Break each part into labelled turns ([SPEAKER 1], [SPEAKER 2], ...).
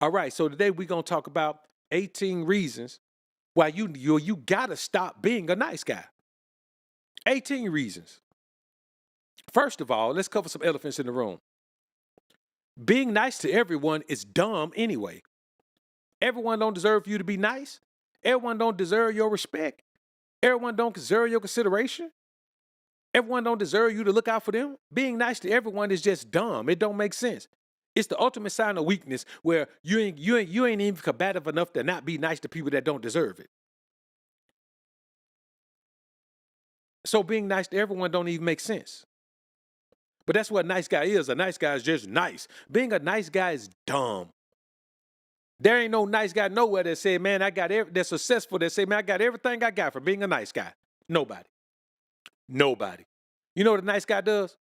[SPEAKER 1] All right, so today we're gonna talk about 18 reasons why you gotta stop being a nice guy. 18 reasons. First of all, let's cover some elephants in the room. Being nice to everyone is dumb anyway. Everyone don't deserve you to be nice. Everyone don't deserve your respect. Everyone don't deserve your consideration. Everyone don't deserve you to look out for them. Being nice to everyone is just dumb. It don't make sense. It's the ultimate sign of weakness where you ain't even combative enough to not be nice to people that don't deserve it. So being nice to everyone don't even make sense. But that's what a nice guy is. A nice guy is just nice. Being a nice guy is dumb. There ain't no nice guy nowhere that say, man, that's successful, that say, man, I got everything I got for being a nice guy. Nobody. Nobody. You know what a nice guy does?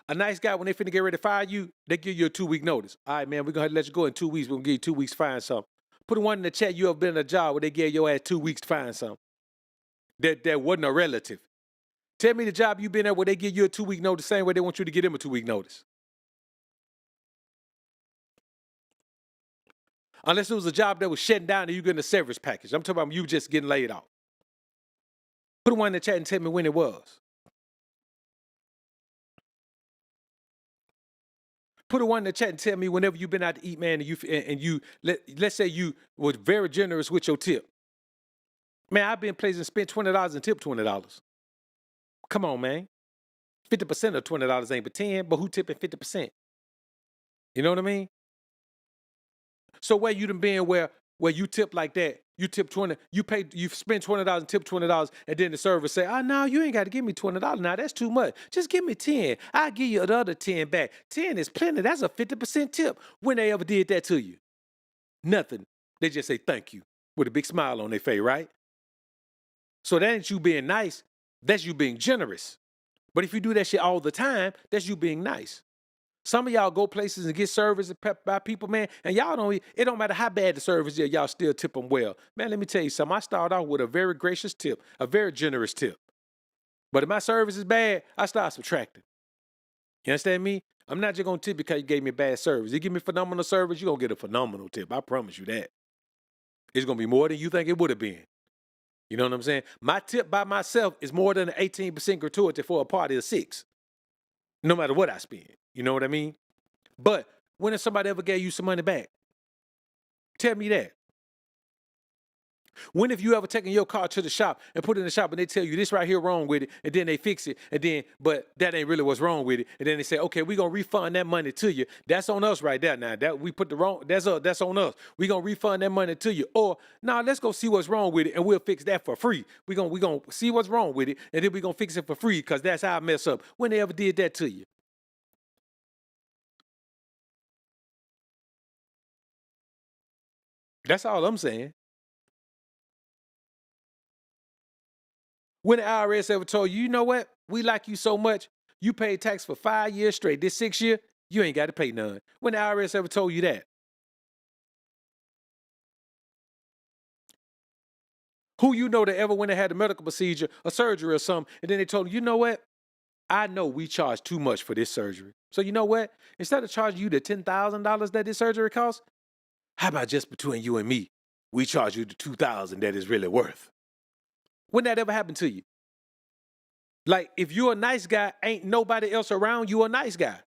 [SPEAKER 1] A nice guy, when they finna get ready to fire you, they give you a 2-week notice. All right, man, we're going to let you go in 2 weeks. We're going to give you 2 weeks to find something. Put one in the chat, you ever been in a job where they gave your ass 2 weeks to find something. That wasn't a relative. Tell me the job you've been at where they give you a 2-week notice the same way they want you to give them a 2-week notice. Unless it was a job that was shutting down and you getting a severance package. I'm talking about you just getting laid off. Put one in the chat and tell me when it was. Put one in the chat and tell me whenever you've been out to eat, man, let's say you was very generous with your tip. Man, I've been places and spent $20 and tip $20. Come on, man. 50% of $20 ain't but 10, but who tipping 50%? You know what I mean? So where you done been where you tip like that, you tip 20, you spend $20 and tip $20, and then the server say, oh no, you ain't got to give me $20 now. That's too much. Just give me 10. I'll give you the other 10 back. 10 is plenty. That's a 50% tip. When they ever did that to you? Nothing. They just say thank you with a big smile on their face, right? So that ain't you being nice. That's you being generous. But if you do that shit all the time, that's you being nice. Some of y'all go places and get service by people, man, and it don't matter how bad the service is, y'all still tip them well. Man, let me tell you something. I started off with a very gracious tip, a very generous tip. But if my service is bad, I start subtracting. You understand me? I'm not just going to tip because you gave me bad service. You give me phenomenal service, you're going to get a phenomenal tip. I promise you that. It's going to be more than you think it would have been. You know what I'm saying? My tip by myself is more than an 18% gratuity for a party of 6. No matter what I spend. You know what I mean? But when has somebody ever gave you some money back? Tell me that. When have you ever taken your car to the shop and put it in the shop and they tell you this right here wrong with it, and then they fix it, but that ain't really what's wrong with it, and then they say, okay, we're gonna refund that money to you. That's on us right there. Now that we put the wrong, that's on us. We're gonna refund that money to you. Or now let's go see what's wrong with it and we'll fix that for free. We're gonna see what's wrong with it, and then we're gonna fix it for free because that's how I mess up. When they ever did that to you? That's all I'm saying. When the IRS ever told you, you know what? We like you so much, you paid tax for 5 years straight. This 6th year, you ain't got to pay none. When the IRS ever told you that? Who you know that ever went and had a medical procedure, a surgery or something, and then they told you know what? I know we charge too much for this surgery. So you know what? Instead of charging you the $10,000 that this surgery costs, how about just between you and me, we charge you the $2,000 that is really worth? When that ever happened to you? Like, if you're a nice guy, ain't nobody else around you a nice guy.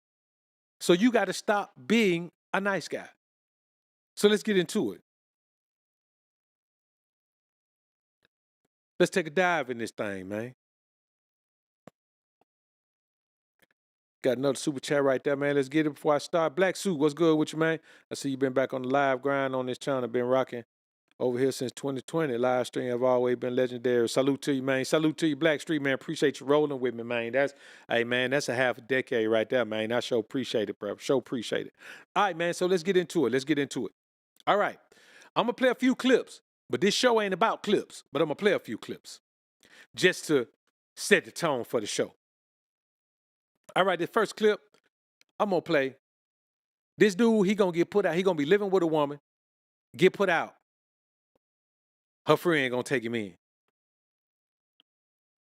[SPEAKER 1] So you got to stop being a nice guy. So let's get into it. Let's take a dive in this thing, man. Got another super chat right there, man. Let's get it before I start. Black Suit, what's good with you, man? I see you've been back on the live grind on this channel. Been rocking over here since 2020. Live stream have always been legendary. Salute to you, man. Salute to you, Black Street, man. Appreciate you rolling with me, man. Hey, man, that's a half a decade right there, man. I sure appreciate it, bro. Sure appreciate it. All right, man, so let's get into it. All right. I'm going to play a few clips, but this show ain't about clips, but I'm going to play a few clips just to set the tone for the show. All right, this first clip, I'm going to play. This dude, he going to get put out. He going to be living with a woman, get put out. Her friend going to take him in.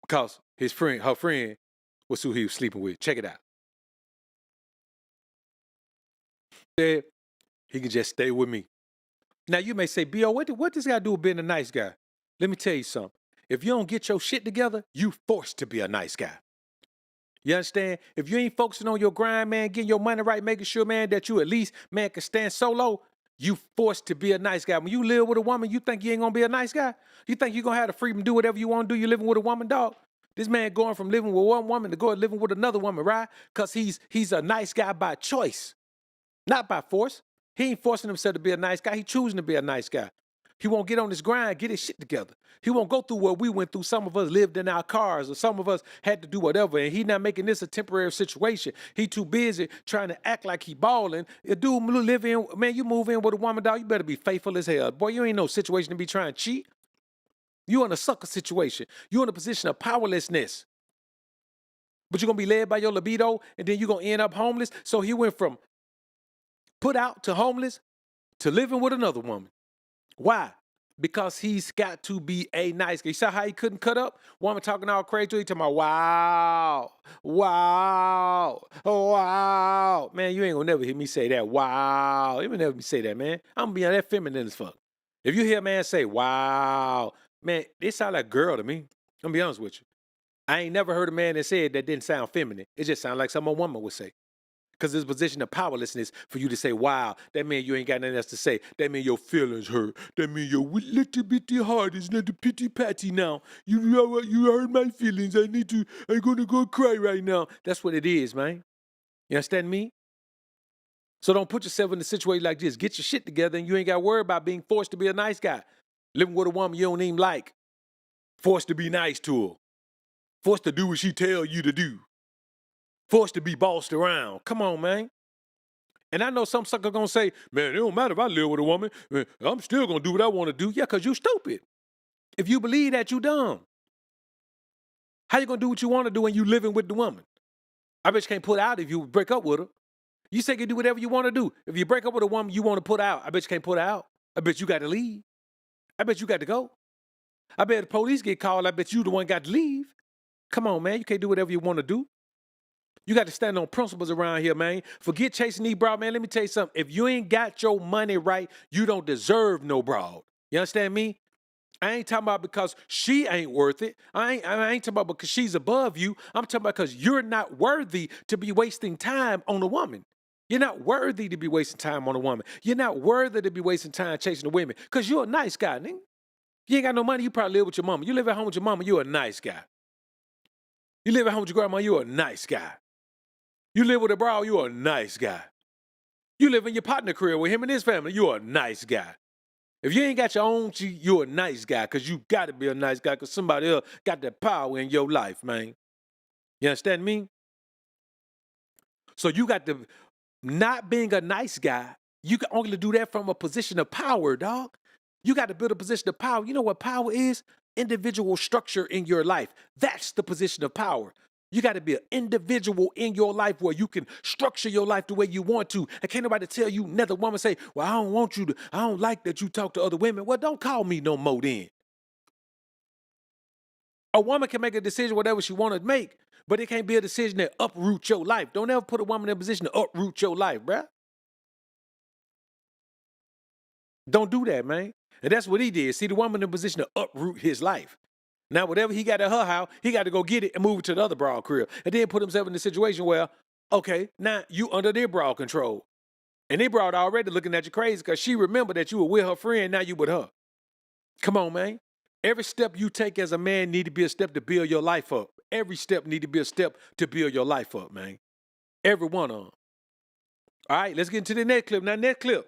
[SPEAKER 1] Because her friend was who he was sleeping with. Check it out. Said he can just stay with me. Now you may say, B.O., what this got to do with being a nice guy? Let me tell you something. If you don't get your shit together, you forced to be a nice guy. You understand? If you ain't focusing on your grind, man, getting your money right, making sure, man, that you at least, man, can stand solo, you forced to be a nice guy. When you live with a woman, you think you ain't gonna be a nice guy? You think you're gonna have the freedom to do whatever you want to do? You living with a woman, dog? This man going from living with one woman to going living with another woman, right? Because he's a nice guy by choice, not by force. He ain't forcing himself to be a nice guy. He choosing to be a nice guy. He won't get on his grind, get his shit together. He won't go through what we went through. Some of us lived in our cars, or some of us had to do whatever, and he not making this a temporary situation. He too busy trying to act like he balling. A dude live in, man, you move in with a woman, dog, you better be faithful as hell. Boy, you ain't no situation to be trying to cheat. You in a sucker situation. You in a position of powerlessness. But you're going to be led by your libido, and then you're going to end up homeless. So he went from put out to homeless to living with another woman. Why? Because he's got to be a nice guy. You saw how he couldn't cut up? Woman talking all crazy. He talking about, wow, wow, wow. Man, you ain't gonna never hear me say that. Wow. You ain't never hear me say that, man. I'm gonna be on that feminine as fuck. If you hear a man say, wow, man, it sound like a girl to me. I'm gonna be honest with you. I ain't never heard a man that said that didn't sound feminine. It just sounded like something a woman would say. Because there's a position of powerlessness for you to say, wow, that means you ain't got nothing else to say. That means your feelings hurt. That means your little bitty heart is not a pity patty now. You hurt my feelings. I'm gonna go cry right now. That's what it is, man. You understand me? So don't put yourself in a situation like this. Get your shit together and you ain't got to worry about being forced to be a nice guy. Living with a woman you don't even like. Forced to be nice to her. Forced to do what she tell you to do. Forced to be bossed around. Come on, man. And I know some sucker gonna say, man, it don't matter if I live with a woman. Man, I'm still gonna do what I want to do. Yeah, because you stupid. If you believe that, you dumb. How you gonna do what you want to do when you living with the woman? I bet you can't put out if you break up with her. You say you can do whatever you want to do. If you break up with a woman you want to put out, I bet you can't put her out. I bet you got to leave. I bet you got to go. I bet the police get called. I bet you the one got to leave. Come on, man. You can't do whatever you want to do. You got to stand on principles around here, man. Forget chasing these broad, man. Let me tell you something. If you ain't got your money right, you don't deserve no broad. You understand me? I ain't talking about because she ain't worth it. I ain't talking about because she's above you. I'm talking about because you're not worthy to be wasting time on a woman. You're not worthy to be wasting time on a woman. You're not worthy to be wasting time chasing the women because you're a nice guy, nigga. You ain't got no money, you probably live with your mama. You live at home with your mama, you're a nice guy. You live at home with your grandma, you're a nice guy. You live with a bro, you're a nice guy. You live in your partner career with him and his family, you're a nice guy. If you ain't got your own, you're a nice guy because you got to be a nice guy because somebody else got that power in your life, man. You understand me? So you got to, not being a nice guy, you can only do that from a position of power, dog. You got to build a position of power. You know what power is? Individual structure in your life. That's the position of power. You got to be an individual in your life where you can structure your life the way you want to. And can't nobody tell you, another woman say, well, I don't want you to, I don't like that you talk to other women. Well, don't call me no more then. A woman can make a decision whatever she want to make, but it can't be a decision that uproot your life. Don't ever put a woman in a position to uproot your life, bruh. Don't do that, man. And that's what he did. See, the woman in a position to uproot his life. Now, whatever he got at her house, he got to go get it and move it to the other broad crib. And then put himself in a situation where, okay, now you under their broad control. And they broad already looking at you crazy because she remembered that you were with her friend, now you with her. Come on, man. Every step you take as a man need to be a step to build your life up. Every step need to be a step to build your life up, man. Every one of them. All right, let's get into the next clip. Now, next clip,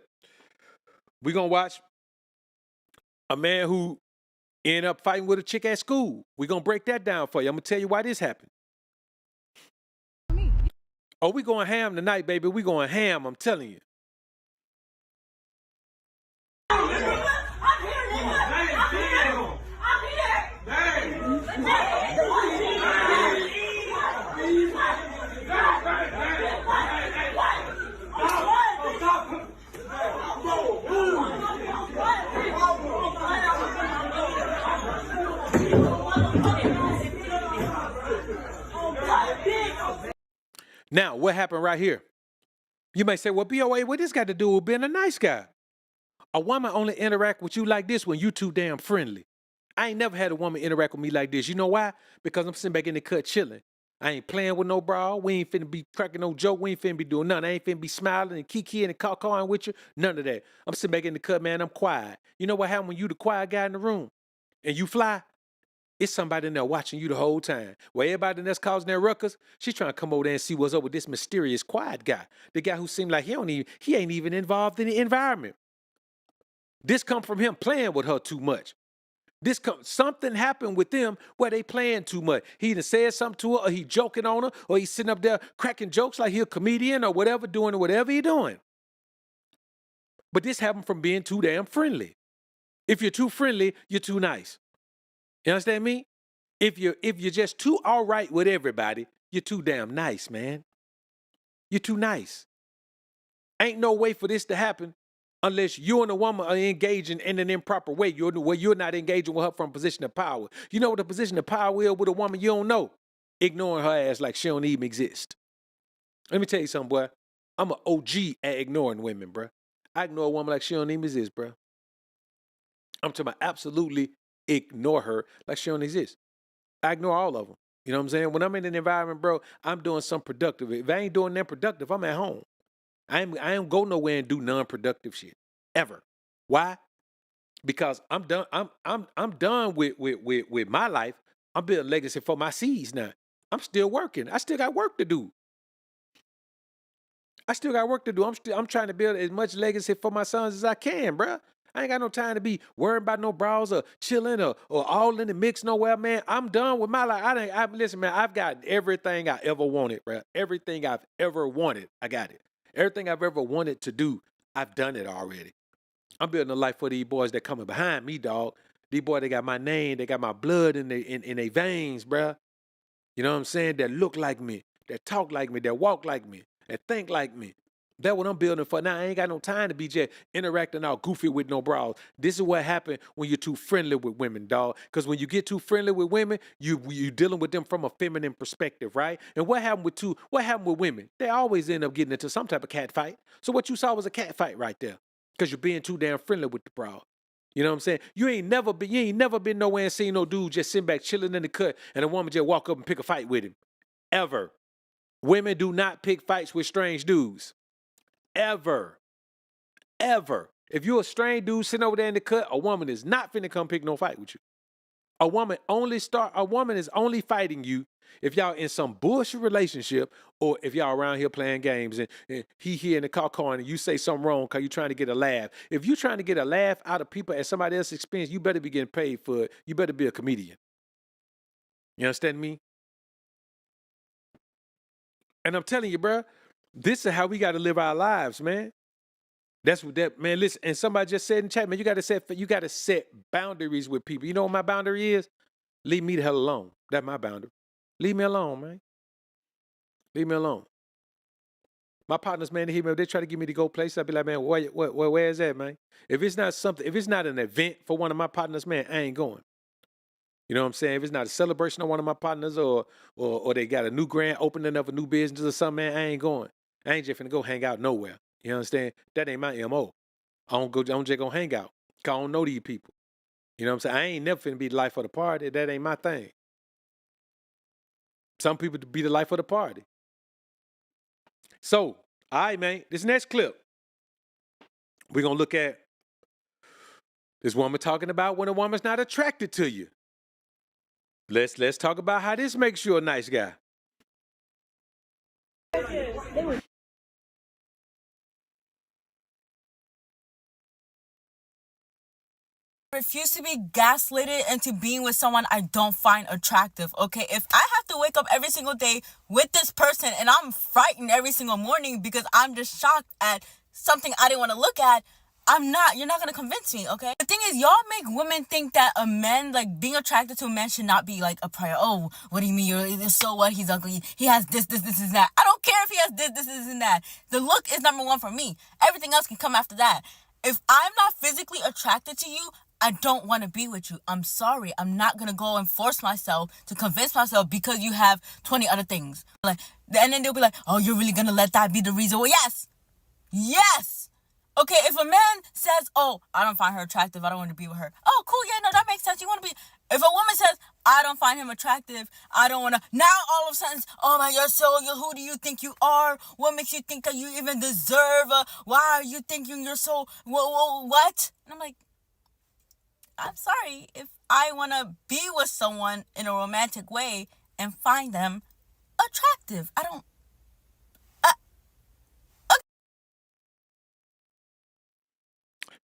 [SPEAKER 1] we're going to watch a man who ended up fighting with a chick at school. We're going to break that down for you. I'm going to tell you why this happened. Oh, we going ham tonight, baby. We going ham, I'm telling you. Now, what happened right here? You may say, well, BOA, what this got to do with being a nice guy? A woman only interact with you like this when you too damn friendly. I ain't never had a woman interact with me like this. You know why? Because I'm sitting back in the cut chilling. I ain't playing with no bra. We ain't finna be cracking no joke. We ain't finna be doing nothing. I ain't finna be smiling and kikiing and caw with you. None of that. I'm sitting back in the cut, man. I'm quiet. You know what happened when you the quiet guy in the room and you fly? It's somebody in there watching you the whole time. Where everybody that's causing their ruckus, she's trying to come over there and see what's up with this mysterious quiet guy. The guy who seemed like he ain't even involved in the environment. This come from him playing with her too much. Something happened with them where they playing too much. He either said something to her, or he joking on her, or he's sitting up there cracking jokes like he a comedian or whatever, doing whatever he doing. But this happened from being too damn friendly. If you're too friendly, you're too nice. You understand me? If you're just too all right with everybody, you're too damn nice, man. You're too nice. Ain't no way for this to happen unless you and a woman are engaging in an improper way. You're not engaging with her from a position of power. You know what the position of power is with a woman you don't know? Ignoring her ass like she don't even exist. Let me tell you something, boy. I'm an OG at ignoring women, bro. I ignore a woman like she don't even exist, bro. I'm talking about absolutely ignore her like she don't exist. I ignore all of them. You know what I'm saying? When I'm in an environment, bro, I'm doing something productive. If I ain't doing that productive, I'm at home. I ain't go nowhere and do non-productive shit ever. Why? Because I'm done. I'm done with my life. I'm building legacy for my seeds now. I'm still working. I still got work to do. I'm trying to build as much legacy for my sons as I can, bro. I ain't got no time to be worrying about no bras or chilling or all in the mix nowhere, man. I'm done with my life. Listen, man, I've got everything I ever wanted, bro. Everything I've ever wanted, I got it. Everything I've ever wanted to do, I've done it already. I'm building a life for these boys that coming behind me, dog. These boys, they got my name, they got my blood in their veins, bruh. You know what I'm saying? That look like me, that talk like me, that walk like me, that think like me. That's what I'm building for. Now, I ain't got no time to be just interacting all goofy with no bras. This is what happened when you're too friendly with women, dog. Because when you get too friendly with women, you dealing with them from a feminine perspective, right? And what happened with women? They always end up getting into some type of cat fight. So what you saw was a cat fight right there. Because you're being too damn friendly with the bra. You know what I'm saying? You ain't never been nowhere and seen no dude just sitting back chilling in the cut and a woman just walk up and pick a fight with him. Ever. Women do not pick fights with strange dudes. Ever. If you're a strange dude sitting over there in the cut, a woman is not finna come pick no fight with you. A woman is only fighting you if y'all in some bullshit relationship or if y'all around here playing games and he here in the car and you say something wrong because you're trying to get a laugh. If you're trying to get a laugh out of people at somebody else's expense, you better be getting paid for it. You better be a comedian. You understand me? And I'm telling you, bro, this is how we got to live our lives, man. That's what man. Listen, and somebody just said in chat, man, you got to set boundaries with people. You know what my boundary is? Leave me the hell alone. That's my boundary. Leave me alone, man. Leave me alone. My partners, man, they try to get me to go places. I'd be like, man, where is that, man? If it's not an event for one of my partners, man, I ain't going. You know what I'm saying? If it's not a celebration of one of my partners or they got a new grand opening of a new business or something, man, I ain't going. I ain't just finna go hang out nowhere. You understand? That ain't my MO. I'm just gonna hang out. Cause I don't know these people. You know what I'm saying? I ain't never finna be the life of the party. That ain't my thing. Some people be the life of the party. So, all right, man, this next clip, we're gonna look at this woman talking about when a woman's not attracted to you. Let's talk about how this makes you a nice guy.
[SPEAKER 2] Refuse to be gaslighted into being with someone I don't find attractive, okay? If I have to wake up every single day with this person and I'm frightened every single morning because I'm just shocked at something I didn't want to look at, you're not going to convince me, okay? The thing is, y'all make women think that a man, like, being attracted to a man should not be, like, a prior. Oh, what do you mean? So what? He's ugly. He has this, and that. I don't care if he has this, and that. The look is number one for me. Everything else can come after that. If I'm not physically attracted to you, I don't want to be with you. I'm sorry. I'm not going to go and force myself to convince myself because you have 20 other things. And then they'll be like, oh, you're really going to let that be the reason? Well, yes. Okay, if a man says, oh, I don't find her attractive, I don't want to be with her. Oh, cool, yeah, no, that makes sense. You want to be... If a woman says, I don't find him attractive, I don't want to... Now, all of a sudden, oh my God, who do you think you are? What makes you think that you even deserve why are you thinking you're so... what? And I'm like, I'm sorry. If I want to be with someone in a romantic way and find them attractive, I don't...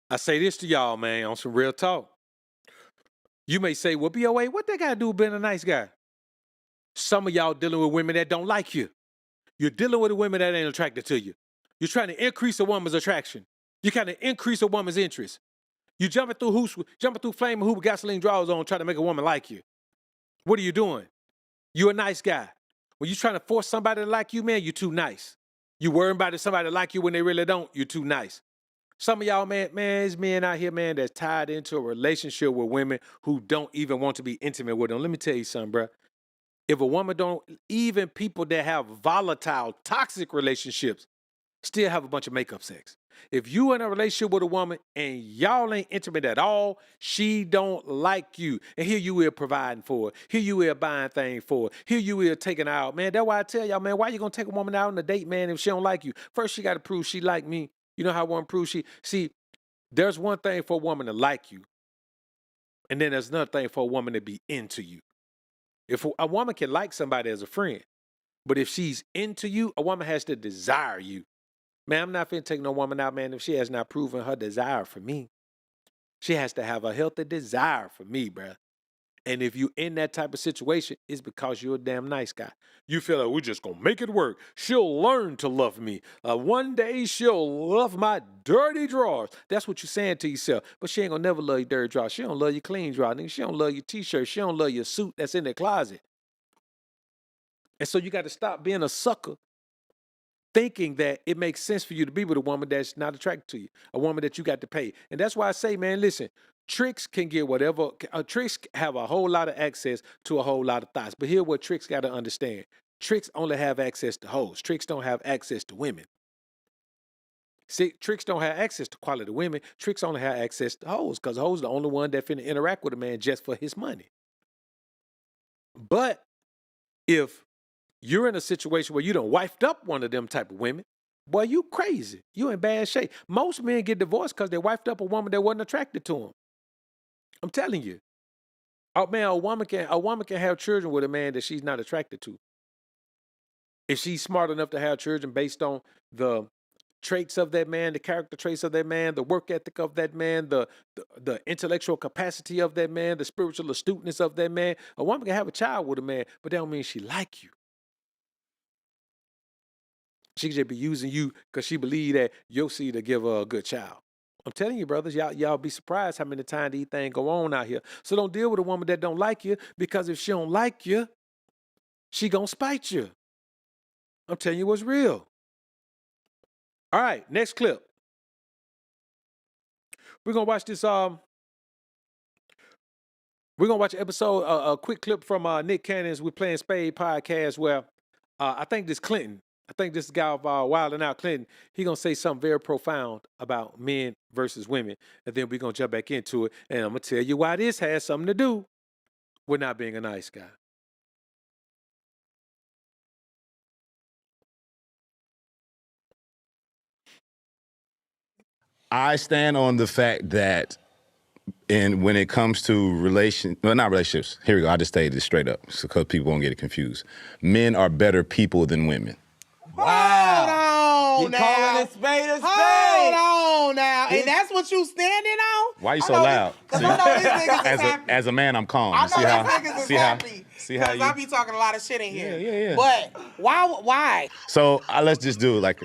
[SPEAKER 1] I say this to y'all, man, on some real talk. You may say, well, BOA, what that got to do with being a nice guy? Some of y'all dealing with women that don't like you. You're dealing with a woman that ain't attracted to you. You're trying to increase a woman's attraction. You're trying to increase a woman's interest. You jumping through flame and hoop with gasoline drawers on trying to make a woman like you. What are you doing? You're a nice guy. When you're trying to force somebody to like you, man, you're too nice. You worrying about if somebody like you when they really don't, you're too nice. Some of y'all, man, there's men out here, man, that's tied into a relationship with women who don't even want to be intimate with them. Let me tell you something, bro. If a woman don't, even people that have volatile, toxic relationships still have a bunch of makeup sex. If you in a relationship with a woman and y'all ain't intimate at all, she don't like you. And here you are providing for her. Here you are buying things for her. Here you are taking her out. Man, that's why I tell y'all, man, why you gonna take a woman out on a date, man, if she don't like you? First, she got to prove she like me. You know how one proves she... See, there's one thing for a woman to like you. And then there's another thing for a woman to be into you. If a woman can like somebody as a friend, but if she's into you, a woman has to desire you. Man, I'm not finna take no woman out, man, if she has not proven her desire for me. She has to have a healthy desire for me, bruh. And if you in that type of situation, it's because you're a damn nice guy. You feel like we're just gonna make it work. She'll learn to love me. One day she'll love my dirty drawers. That's what you're saying to yourself. But she ain't gonna never love your dirty drawers. She don't love your clean drawers. Nigga. She don't love your t-shirt. She don't love your suit that's in the closet. And so you got to stop being a sucker, thinking that it makes sense for you to be with a woman that's not attracted to you, a woman that you got to pay. And that's why I say, man, listen, tricks can get whatever. Tricks have a whole lot of access to a whole lot of thoughts. But here's what tricks got to understand. Tricks only have access to hoes. Tricks don't have access to women. See, tricks don't have access to quality women. Tricks only have access to hoes because hoes the only one that finna interact with a man just for his money. But if you're in a situation where you done wifed up one of them type of women, boy, you crazy. You in bad shape. Most men get divorced because they wifed up a woman that wasn't attracted to them. I'm telling you. Oh man, a woman can have children with a man that she's not attracted to. If she's smart enough to have children based on the traits of that man, the character traits of that man, the work ethic of that man, the intellectual capacity of that man, the spiritual astuteness of that man, a woman can have a child with a man, but that don't mean she like you. She could just be using you because she believe that you'll see to give her a good child. I'm telling you, brothers, y'all be surprised how many times these things go on out here. So don't deal with a woman that don't like you, because if she don't like you, she gonna spite you. I'm telling you what's real. All right, next clip. We're gonna watch this. We're gonna watch an episode, a quick clip from Nick Cannon's "We Playing Spade" podcast, where I think this guy of Wild 'N Out Clinton, he gonna say something very profound about men versus women, and then we're gonna jump back into it, and I'm gonna tell you why this has something to do with not being a nice guy.
[SPEAKER 3] I stand on the fact that when it comes to not relationships, here we go, I just stated it straight up because people won't get it confused. Men are better people than women.
[SPEAKER 4] Wow.
[SPEAKER 5] Hold on
[SPEAKER 4] You
[SPEAKER 5] now.
[SPEAKER 4] calling a spade a spade?
[SPEAKER 5] Hold on now. And that's what you standing on?
[SPEAKER 3] Why you so loud?
[SPEAKER 5] Because I know these niggas is happy.
[SPEAKER 3] As a man, I'm calm.
[SPEAKER 5] I know
[SPEAKER 3] see
[SPEAKER 5] these
[SPEAKER 3] how,
[SPEAKER 5] niggas is
[SPEAKER 3] see how,
[SPEAKER 5] happy.
[SPEAKER 3] see how
[SPEAKER 5] Because I be talking a lot of shit in here.
[SPEAKER 3] Yeah.
[SPEAKER 5] But why?
[SPEAKER 3] So let's just do it like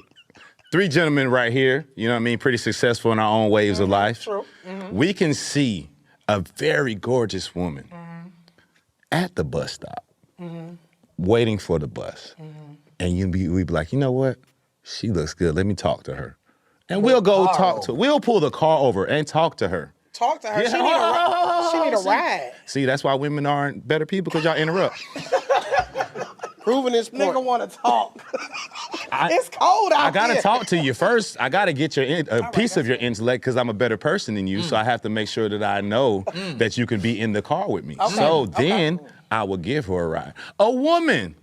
[SPEAKER 3] 3 gentlemen right here, you know what I mean, pretty successful in our own waves of life.
[SPEAKER 5] True.
[SPEAKER 3] We can see a very gorgeous woman at the bus stop, waiting for the bus. And we'd be like, you know what? She looks good. Let me talk to her. And we'll go we'll pull the car over and talk to her.
[SPEAKER 5] Talk to her.
[SPEAKER 3] Yeah.
[SPEAKER 5] She need a ride.
[SPEAKER 3] See, that's why women aren't better people, because y'all interrupt.
[SPEAKER 4] Proving this point.
[SPEAKER 5] Nigga want to talk. It's cold out
[SPEAKER 3] I gotta
[SPEAKER 5] here.
[SPEAKER 3] talk to you first. I gotta get a piece of your intellect because I'm a better person than you. So I have to make sure that I know that you can be in the car with me. So then I will give her a ride. A woman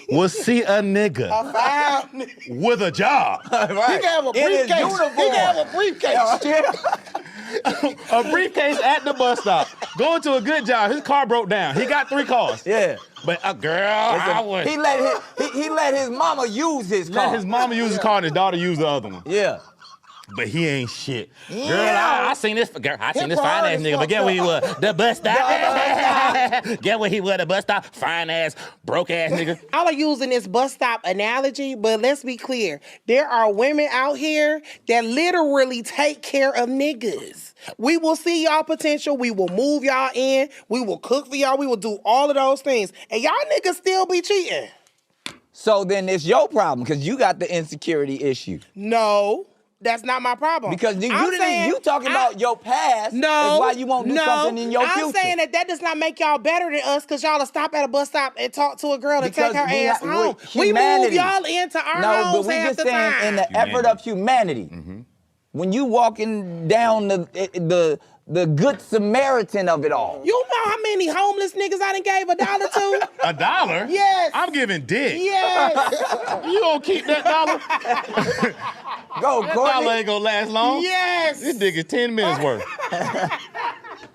[SPEAKER 3] will see a nigga with a job.
[SPEAKER 4] Right.
[SPEAKER 5] He can have a briefcase. He can have a briefcase.
[SPEAKER 3] A briefcase at the bus stop. Going to a good job. His car broke down. He got 3 cars.
[SPEAKER 4] Yeah.
[SPEAKER 3] But a girl, I would.
[SPEAKER 4] He let his mama use his car.
[SPEAKER 3] Let his mama use the car and his daughter use the other one.
[SPEAKER 4] Yeah.
[SPEAKER 3] But he ain't shit.
[SPEAKER 5] Yeah.
[SPEAKER 3] Girl, I seen this fine ass nigga, but get where he was? The bus stop. Get where he was? The bus stop. Fine ass, broke ass nigga.
[SPEAKER 5] I like using this bus stop analogy, but let's be clear. There are women out here that literally take care of niggas. We will see y'all potential. We will move y'all in. We will cook for y'all. We will do all of those things. And y'all niggas still be cheating.
[SPEAKER 4] So then it's your problem because you got the insecurity issue.
[SPEAKER 5] No. That's not my problem.
[SPEAKER 4] Because you talking about your past is why you won't do something in your future.
[SPEAKER 5] I'm saying that does not make y'all better than us because y'all will stop at a bus stop and talk to a girl and take her ass home. We move y'all into our homes half the time.
[SPEAKER 4] No, but we just saying in the effort of humanity. When you walking down the good Samaritan of it all.
[SPEAKER 5] You know how many homeless niggas I done gave $1 to?
[SPEAKER 3] $1?
[SPEAKER 5] Yes.
[SPEAKER 3] I'm giving dick.
[SPEAKER 5] Yes.
[SPEAKER 3] You gonna keep that $1?
[SPEAKER 4] Go,
[SPEAKER 3] That
[SPEAKER 4] Courtney.
[SPEAKER 3] $1 ain't gonna last long.
[SPEAKER 5] Yes.
[SPEAKER 3] This dick is 10 minutes worth.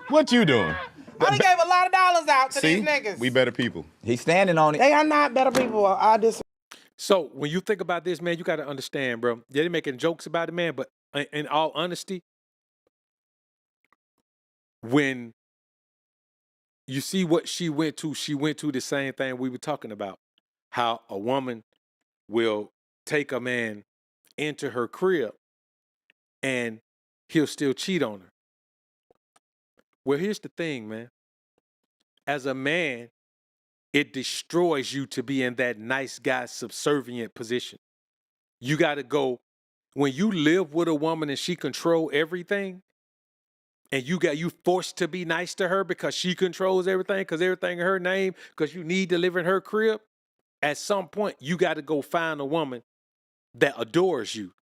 [SPEAKER 3] What you doing?
[SPEAKER 5] I done gave a lot of dollars out to
[SPEAKER 3] See?
[SPEAKER 5] these niggas.
[SPEAKER 3] We better people.
[SPEAKER 4] He's standing on it.
[SPEAKER 5] They are not better people. I disagree.
[SPEAKER 1] So when you think about this, man, you got to understand, bro. Yeah, they're making jokes about it, man, but in all honesty, when you see what she went to the same thing we were talking about. How a woman will take a man into her crib and he'll still cheat on her. Well, here's the thing, man. As a man, it destroys you to be in that nice guy subservient position. You got to go, when you live with a woman and she control everything, and you forced to be nice to her because she controls everything, because everything in her name, because you need to live in her crib, at some point, you got to go find a woman that adores you.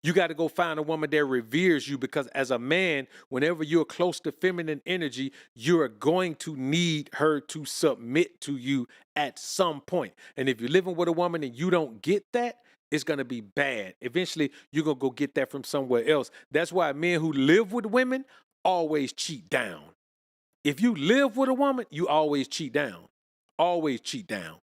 [SPEAKER 1] You got to go find a woman that reveres you, because as a man, whenever you're close to feminine energy, you're going to need her to submit to you at some point. And if you're living with a woman and you don't get that, it's going to be bad. Eventually, you're going to go get that from somewhere else. That's why men who live with women always cheat down. If you live with a woman, you always cheat down. Always cheat down.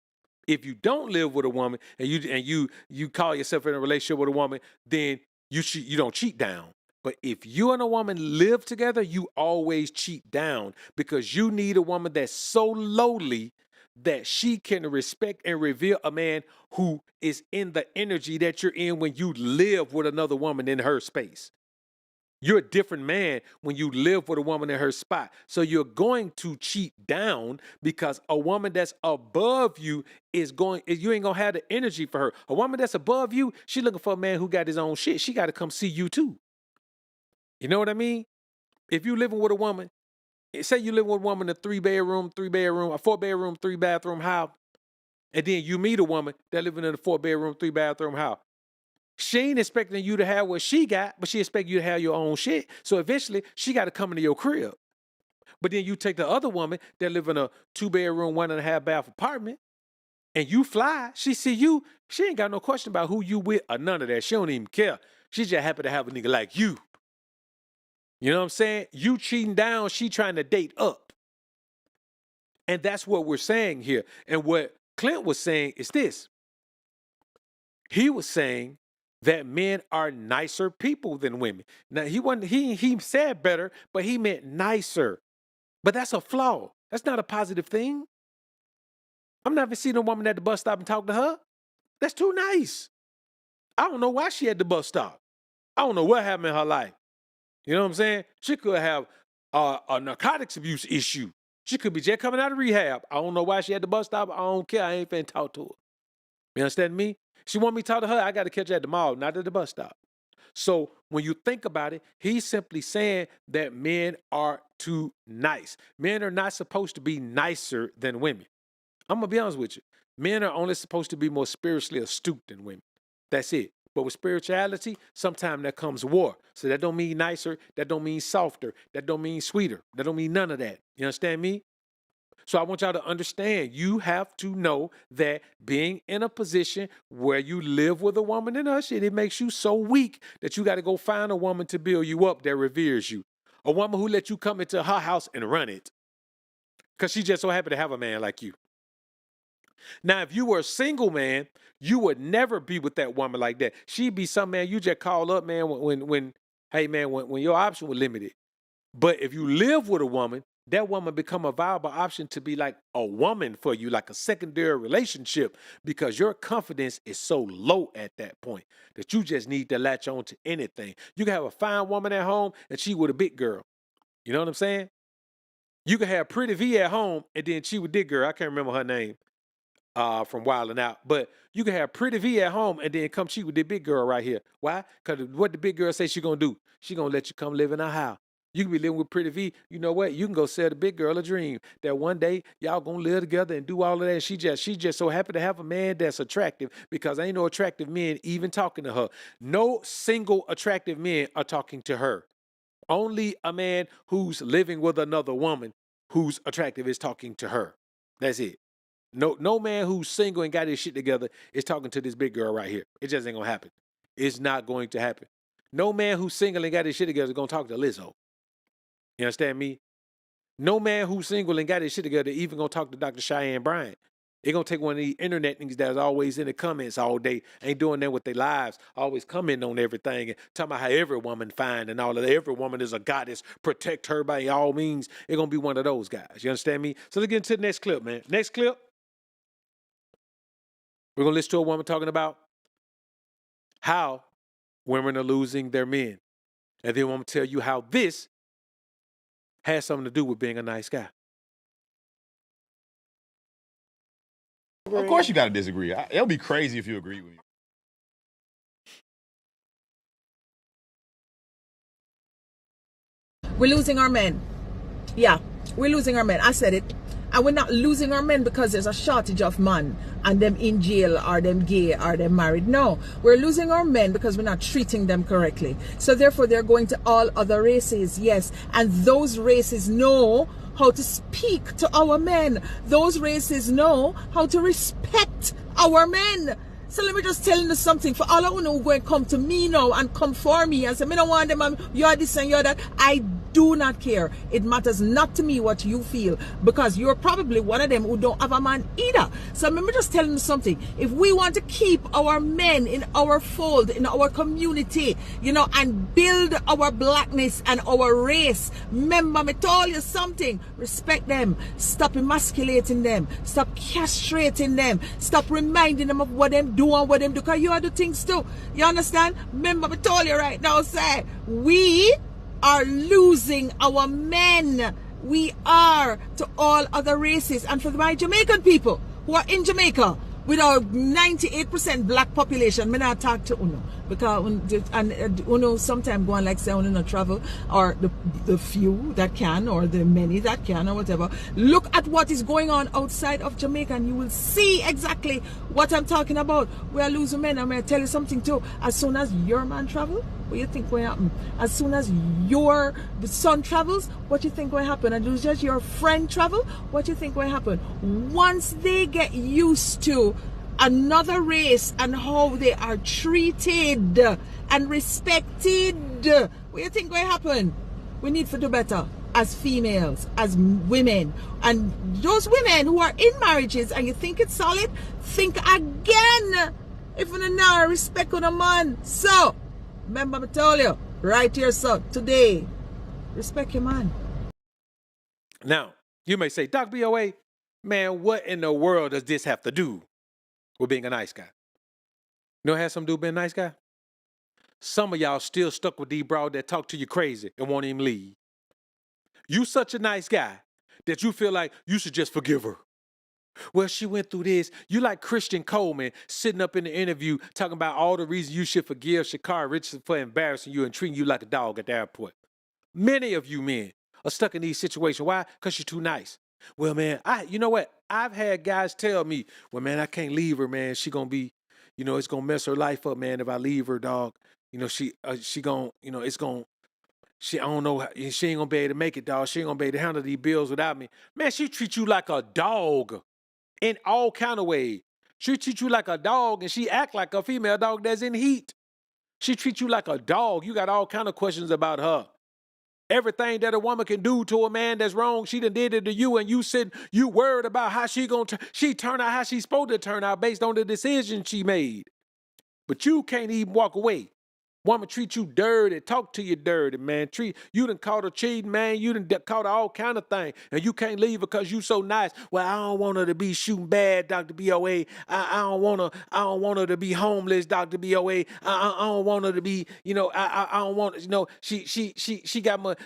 [SPEAKER 1] If you don't live with a woman and you call yourself in a relationship with a woman, then you don't cheat down. But if you and a woman live together, you always cheat down, because you need a woman that's so lowly that she can respect and revere a man who is in the energy that you're in when you live with another woman in her space. You're a different man when you live with a woman in her spot. So you're going to cheat down, because a woman that's above you you ain't gonna have the energy for her. A woman that's above you, she looking for a man who got his own shit. She got to come see you too. You know what I mean? If you living with a woman, say you live with a woman in a 3-bedroom, a 4-bedroom, 3-bathroom house, and then you meet a woman that living in a 4-bedroom, 3-bathroom house. She ain't expecting you to have what she got, but she expect you to have your own shit. So eventually, she got to come into your crib. But then you take the other woman that live in a 2-bedroom, 1.5-bath apartment, and you fly. She see you. She ain't got no question about who you with or none of that. She don't even care. She just happy to have a nigga like you. You know what I'm saying? You cheating down, she trying to date up. And that's what we're saying here. And what Clint was saying is this. He was saying that men are nicer people than women. Now, he said better, but he meant nicer. But that's a flaw. That's not a positive thing. I'm not even seeing a woman at the bus stop and talk to her. That's too nice. I don't know why she at the bus stop. I don't know what happened in her life. You know what I'm saying? She could have a narcotics abuse issue. She could be just coming out of rehab. I don't know why she at the bus stop. I don't care. I ain't finna talk to her. You understand me? She want me to talk to her, I got to catch her at the mall, not at the bus stop. So when you think about it, he's simply saying that men are too nice. Men are not supposed to be nicer than women. I'm going to be honest with you. Men are only supposed to be more spiritually astute than women. That's it. But with spirituality, sometimes there comes war. So that don't mean nicer. That don't mean softer. That don't mean sweeter. That don't mean none of that. You understand me? So I want y'all to understand, you have to know that being in a position where you live with a woman and her shit, it makes you so weak that you got to go find a woman to build you up that reveres you. A woman who lets you come into her house and run it. Because she's just so happy to have a man like you. Now, if you were a single man, you would never be with that woman like that. She'd be some man you just call up, man, when your option was limited. But if you live with a woman, that woman become a viable option to be like a woman for you, like a secondary relationship, because your confidence is so low at that point that you just need to latch on to anything. You can have a fine woman at home and she with a big girl. You know what I'm saying? You can have Pretty V at home and then she with this girl. I can't remember her name from Wild 'N Out. But you can have Pretty V at home and then come cheat with the big girl right here. Why? Because what the big girl say she gonna do? She gonna let you come live in her house. You can be living with Pretty V. You know what? You can go sell the big girl a dream that one day y'all gonna live together and do all of that. She just so happy to have a man that's attractive, because ain't no attractive men even talking to her. No single attractive men are talking to her. Only a man who's living with another woman who's attractive is talking to her. That's it. No man who's single and got his shit together is talking to this big girl right here. It just ain't gonna happen. It's not going to happen. No man who's single and got his shit together is gonna talk to Lizzo. You understand me? No man who's single and got his shit together even gonna talk to Dr. Cheyenne Bryant. It's gonna take one of these internet niggas that's always in the comments all day, ain't doing that with their lives, always commenting on everything and talking about how every woman fine and all of that. Every woman is a goddess. Protect her by all means. It's gonna be one of those guys. You understand me? So let's get into the next clip, man. Next clip. We're gonna listen to a woman talking about how women are losing their men. And then I'm gonna tell you how this has something to do with being a nice guy.
[SPEAKER 3] Of course you got to disagree. It'll be crazy if you agree with me.
[SPEAKER 6] We're losing our men. Yeah, we're losing our men. I said it. And we're not losing our men because there's a shortage of men and them in jail or them gay or them married. No, we're losing our men because we're not treating them correctly. So therefore they're going to all other races. Yes. And those races know how to speak to our men. Those races know how to respect our men. So let me just tell you something. For all of you who go and come to me now and come for me and say, me don't want them, you're this and you're that. I do not care. It matters not to me what you feel, because you're probably one of them who don't have a man either. So let me just tell you something. If we want to keep our men in our fold, in our community, you know, and build our blackness and our race, remember me told you something. Respect them. Stop emasculating them. Stop castrating them. Stop reminding them of what them do and what them do, because you are the things too. You understand? Remember me told you right now, say, we are losing our men. We are to all other races. And for my Jamaican people who are in Jamaica with our 98% black population, me not talk to Uno, because Uno sometimes go on like say Uno not travel, or the few that can or the many that can or whatever. Look at what is going on outside of Jamaica and you will see exactly what I'm talking about. We are losing men. I'm going to tell you something too. As soon as your man travel, what do you think will happen? As soon as the son travels, what do you think will happen? And just your friend travel, what do you think will happen? Once they get used to another race and how they are treated and respected, what do you think will happen? We need to do better as females, as women. And those women who are in marriages and you think it's solid, think again. If you don't respect on a man. So, remember I told you, right here, son, today, respect your man.
[SPEAKER 1] Now, you may say, Doc BOA, man, what in the world does this have to do with being a nice guy? You know what it has something to do with being a nice guy? Some of y'all still stuck with these broad that talk to you crazy and won't even leave. You such a nice guy that you feel like you should just forgive her. Well, she went through this. You like Christian Coleman sitting up in the interview talking about all the reasons you should forgive Sha'Carri Richardson for embarrassing you and treating you like a dog at the airport. Many of you men are stuck in these situations. Why? Because you're too nice. Well, man, you know what? I've had guys tell me, well, man, I can't leave her, man. She gonna be, it's gonna mess her life up, man. If I leave her, dog, she gonna, it's gonna, I don't know, she ain't gonna be able to make it, dog. She ain't gonna be able to handle these bills without me. Man, she treats you like a dog in all kind of ways. She treats you like a dog, and she act like a female dog that's in heat. She treats you like a dog. You got all kind of questions about her. Everything that a woman can do to a man that's wrong, she done did it to you, and you worried about how she turn out how she's supposed to turn out based on the decision she made. But you can't even walk away. Woman treat you dirty, talk to you dirty, man. You done caught her cheating, man. You done caught her all kind of things, and you can't leave her because you so nice. Well, I don't want her to be shooting bad, Dr. BOA. I don't want her to be homeless, Dr. BOA. I don't want her to be, I don't want,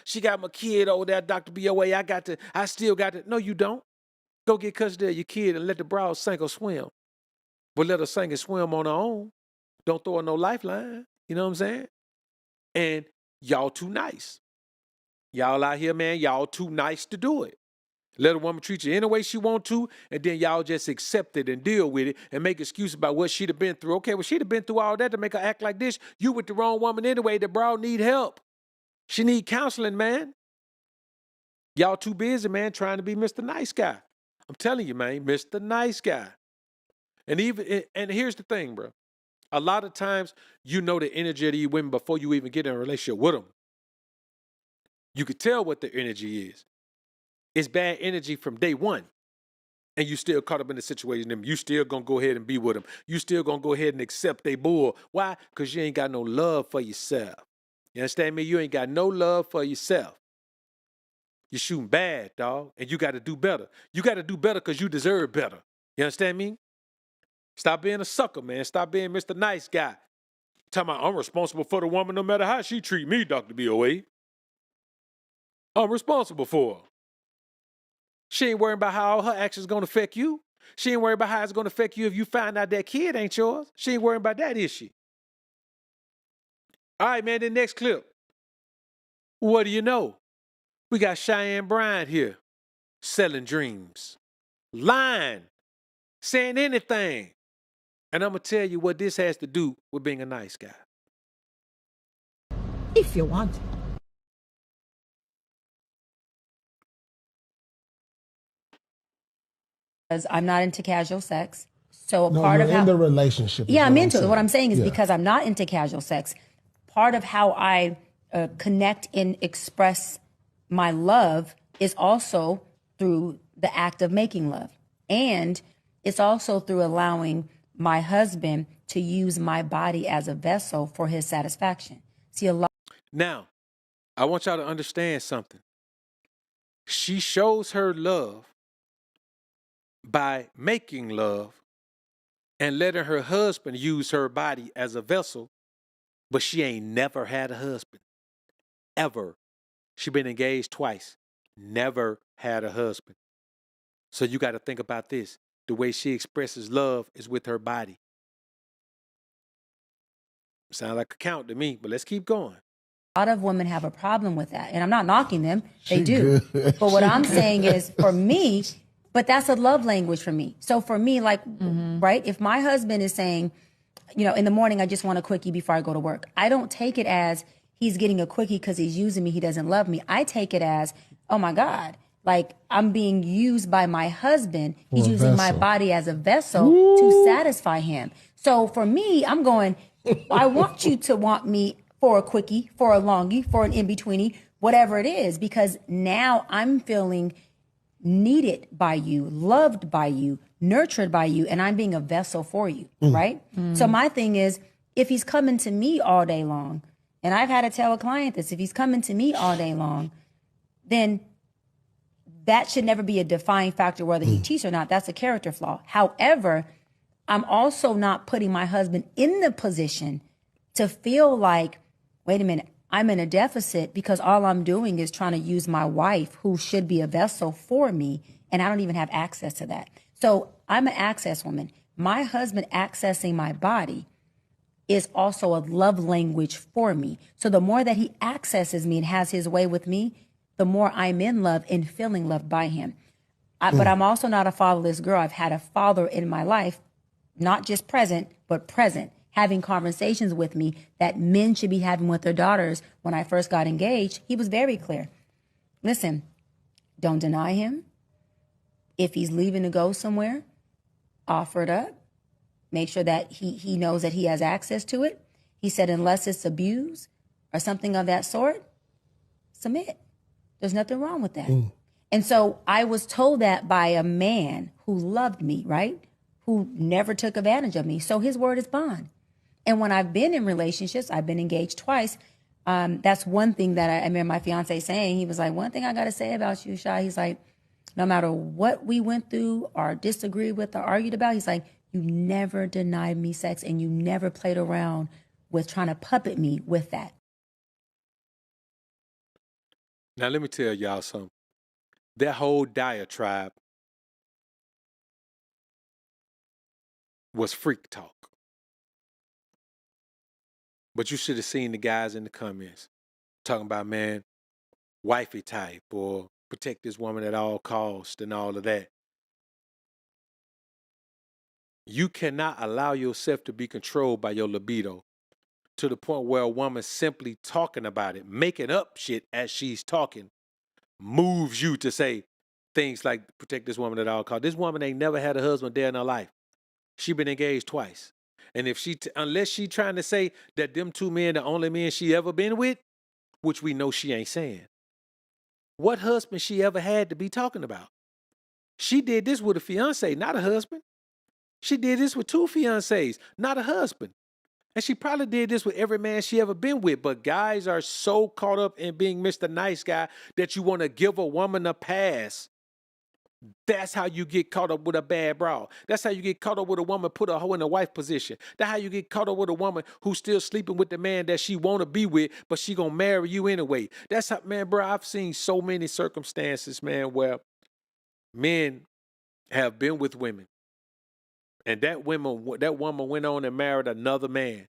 [SPEAKER 1] she got my kid over there, Dr. BOA. I still got to. No, you don't. Go get custody of your kid and let the broad sink or swim. But let her sink and swim on her own. Don't throw her no lifeline. You know what I'm saying? And y'all too nice. Y'all out here, man, y'all too nice to do it. Let a woman treat you any way she want to, and then y'all just accept it and deal with it and make excuses about what she'd have been through. Okay, well, she'd have been through all that to make her act like this. You with the wrong woman anyway. The broad need help. She need counseling, man. Y'all too busy, man, trying to be Mr. Nice Guy. I'm telling you, man, Mr. Nice Guy. And here's the thing, bro. A lot of times, you know the energy of these women before you even get in a relationship with them. You could tell what the energy is. It's bad energy from day one. And you still caught up in the situation. You still going to go ahead and be with them. You still going to go ahead and accept they bull. Why? Because you ain't got no love for yourself. You understand me? You ain't got no love for yourself. You're shooting bad, dog. And you got to do better. You got to do better because you deserve better. You understand me? Stop being a sucker, man. Stop being Mr. Nice Guy. Tell me I'm responsible for the woman no matter how she treat me, Dr. BOA. I'm responsible for her. She ain't worrying about how all her actions going to affect you. She ain't worrying about how it's going to affect you if you find out that kid ain't yours. She ain't worrying about that, is she? All right, man, the next clip. What do you know? We got Cheyenne Bryant here selling dreams. Lying. Saying anything. And I'm going to tell you what this has to do with being a nice guy.
[SPEAKER 6] If you want.
[SPEAKER 7] Because I'm not into casual sex. So
[SPEAKER 8] No,
[SPEAKER 7] part
[SPEAKER 8] you're
[SPEAKER 7] of how
[SPEAKER 8] in the relationship. is
[SPEAKER 7] yeah, I'm
[SPEAKER 8] what
[SPEAKER 7] into it.
[SPEAKER 8] saying.
[SPEAKER 7] What I'm saying is
[SPEAKER 8] Yeah.
[SPEAKER 7] because I'm not into casual sex, part of how I connect and express my love is also through the act of making love. And it's also through allowing my husband to use my body as a vessel for his satisfaction. See, a lot.
[SPEAKER 1] Now, I want y'all to understand something. She shows her love by making love and letting her husband use her body as a vessel, but she ain't never had a husband. Ever. She been engaged twice. Never had a husband. So you got to think about this. The way she expresses love is with her body. Sound like a count to me, but let's keep going.
[SPEAKER 7] A lot of women have a problem with that. And I'm not knocking them. They do. But what I'm saying is for me, but that's a love language for me. So for me, like, right, if my husband is saying, in the morning, I just want a quickie before I go to work. I don't take it as he's getting a quickie because he's using me. He doesn't love me. I take it as, oh my God, like I'm being used by my husband. He's using my body as a vessel to satisfy him. So for me, I'm going, I want you to want me for a quickie, for a longie, for an in-betweenie, whatever it is, because now I'm feeling needed by you, loved by you, nurtured by you, and I'm being a vessel for you, right? So my thing is, if he's coming to me all day long, and I've had to tell a client this, if he's coming to me all day long, then that should never be a defining factor whether he cheats or not. That's a character flaw. However, I'm also not putting my husband in the position to feel like, wait a minute, I'm in a deficit because all I'm doing is trying to use my wife, who should be a vessel for me, and I don't even have access to that. So I'm an access woman. My husband accessing my body is also a love language for me. So the more that he accesses me and has his way with me, the more I'm in love and feeling loved by him. But I'm also not a fatherless girl. I've had a father in my life, not just present, but present, having conversations with me that men should be having with their daughters. When I first got engaged, he was very clear. Listen, don't deny him. If he's leaving to go somewhere, offer it up. Make sure that he knows that he has access to it. He said, unless it's abuse or something of that sort, submit. There's nothing wrong with that. And so I was told that by a man who loved me, right? Who never took advantage of me. So his word is bond. And when I've been in relationships, I've been engaged twice. That's one thing that I remember my fiance saying. He was like, one thing I got to say about you, Shy. He's like, no matter what we went through or disagreed with or argued about, he's like, you never denied me sex and you never played around with trying to puppet me with that.
[SPEAKER 1] Now, let me tell y'all something. That whole diatribe was freak talk. But you should have seen the guys in the comments talking about, man, wifey type or protect this woman at all costs and all of that. You cannot allow yourself to be controlled by your libido to the point where a woman simply talking about it, making up shit as she's talking, moves you to say things like protect this woman at all costs. This woman ain't never had a husband there in her life. She been engaged twice. And if unless she trying to say that them two men the only men she ever been with, which we know she ain't saying, what husband she ever had to be talking about? She did this with a fiance, not a husband. She did this with 2 fiancés, not a husband. And she probably did this with every man she ever been with. But guys are so caught up in being Mr. Nice Guy that you want to give a woman a pass. That's how you get caught up with a bad bra. That's how you get caught up with a woman, put a hoe in a wife position. That's how you get caught up with a woman who's still sleeping with the man that she want to be with, but she gonna marry you anyway. That's how, man, bro, I've seen so many circumstances, man, where men have been with women. And that woman went on and married another man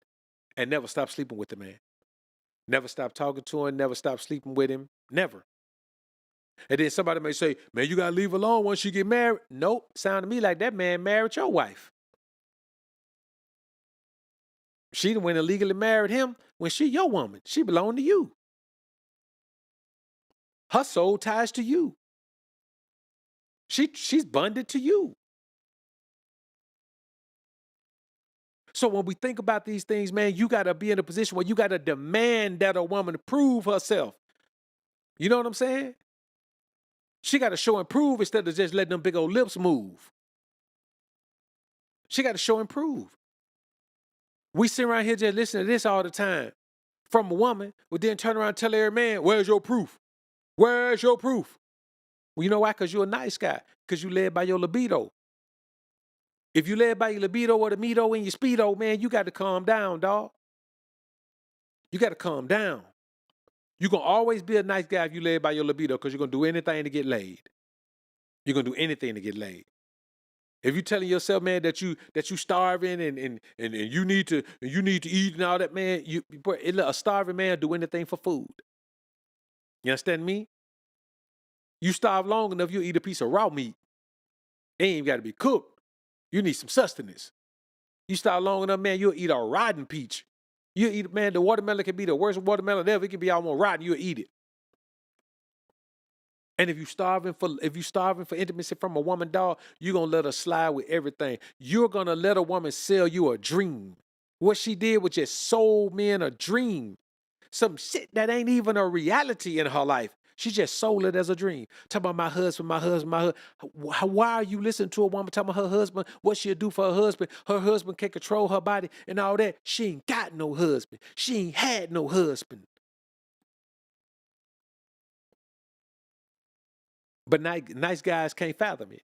[SPEAKER 1] and never stopped sleeping with the man. Never stopped talking to him, never stopped sleeping with him, never. And then somebody may say, man, you got to leave alone once you get married. Nope. Sound to me like that man married your wife. She done went and legally married him when she your woman. She belonged to you. Her soul ties to you. She's bonded to you. So when we think about these things, man, you got to be in a position where you got to demand that a woman prove herself. You know what I'm saying? She got to show and prove instead of just letting them big old lips move. She got to show and prove. We sit around here just listening to this all the time from a woman, but then turn around and tell every man, where's your proof? Where's your proof? Well, you know why? Because you're a nice guy. Because you led by your libido. If you led by your libido or the medo in your speedo, man, you got to calm down, dog. You got to calm down. You're going to always be a nice guy if you led by your libido because you're going to do anything to get laid. You're going to do anything to get laid. If you're telling yourself, man, that you starving and you need to eat and all that, man, a starving man do anything for food. You understand me? You starve long enough, you'll eat a piece of raw meat. It ain't even got to be cooked. You need some sustenance. You starve long enough, man, you'll eat a rotten peach. You'll eat, man, the watermelon can be the worst watermelon ever. It can be almost rotten. You'll eat it. And if you starving for intimacy from a woman, dog, you're going to let her slide with everything. You're going to let a woman sell you a dream. What she did was just sold men a dream. Some shit that ain't even a reality in her life. She just sold it as a dream. Talking about my husband. Why are you listening to a woman talking about her husband, what she'll do for her husband? Her husband can control her body and all that. She ain't got no husband. She ain't had no husband. But nice guys can't fathom it.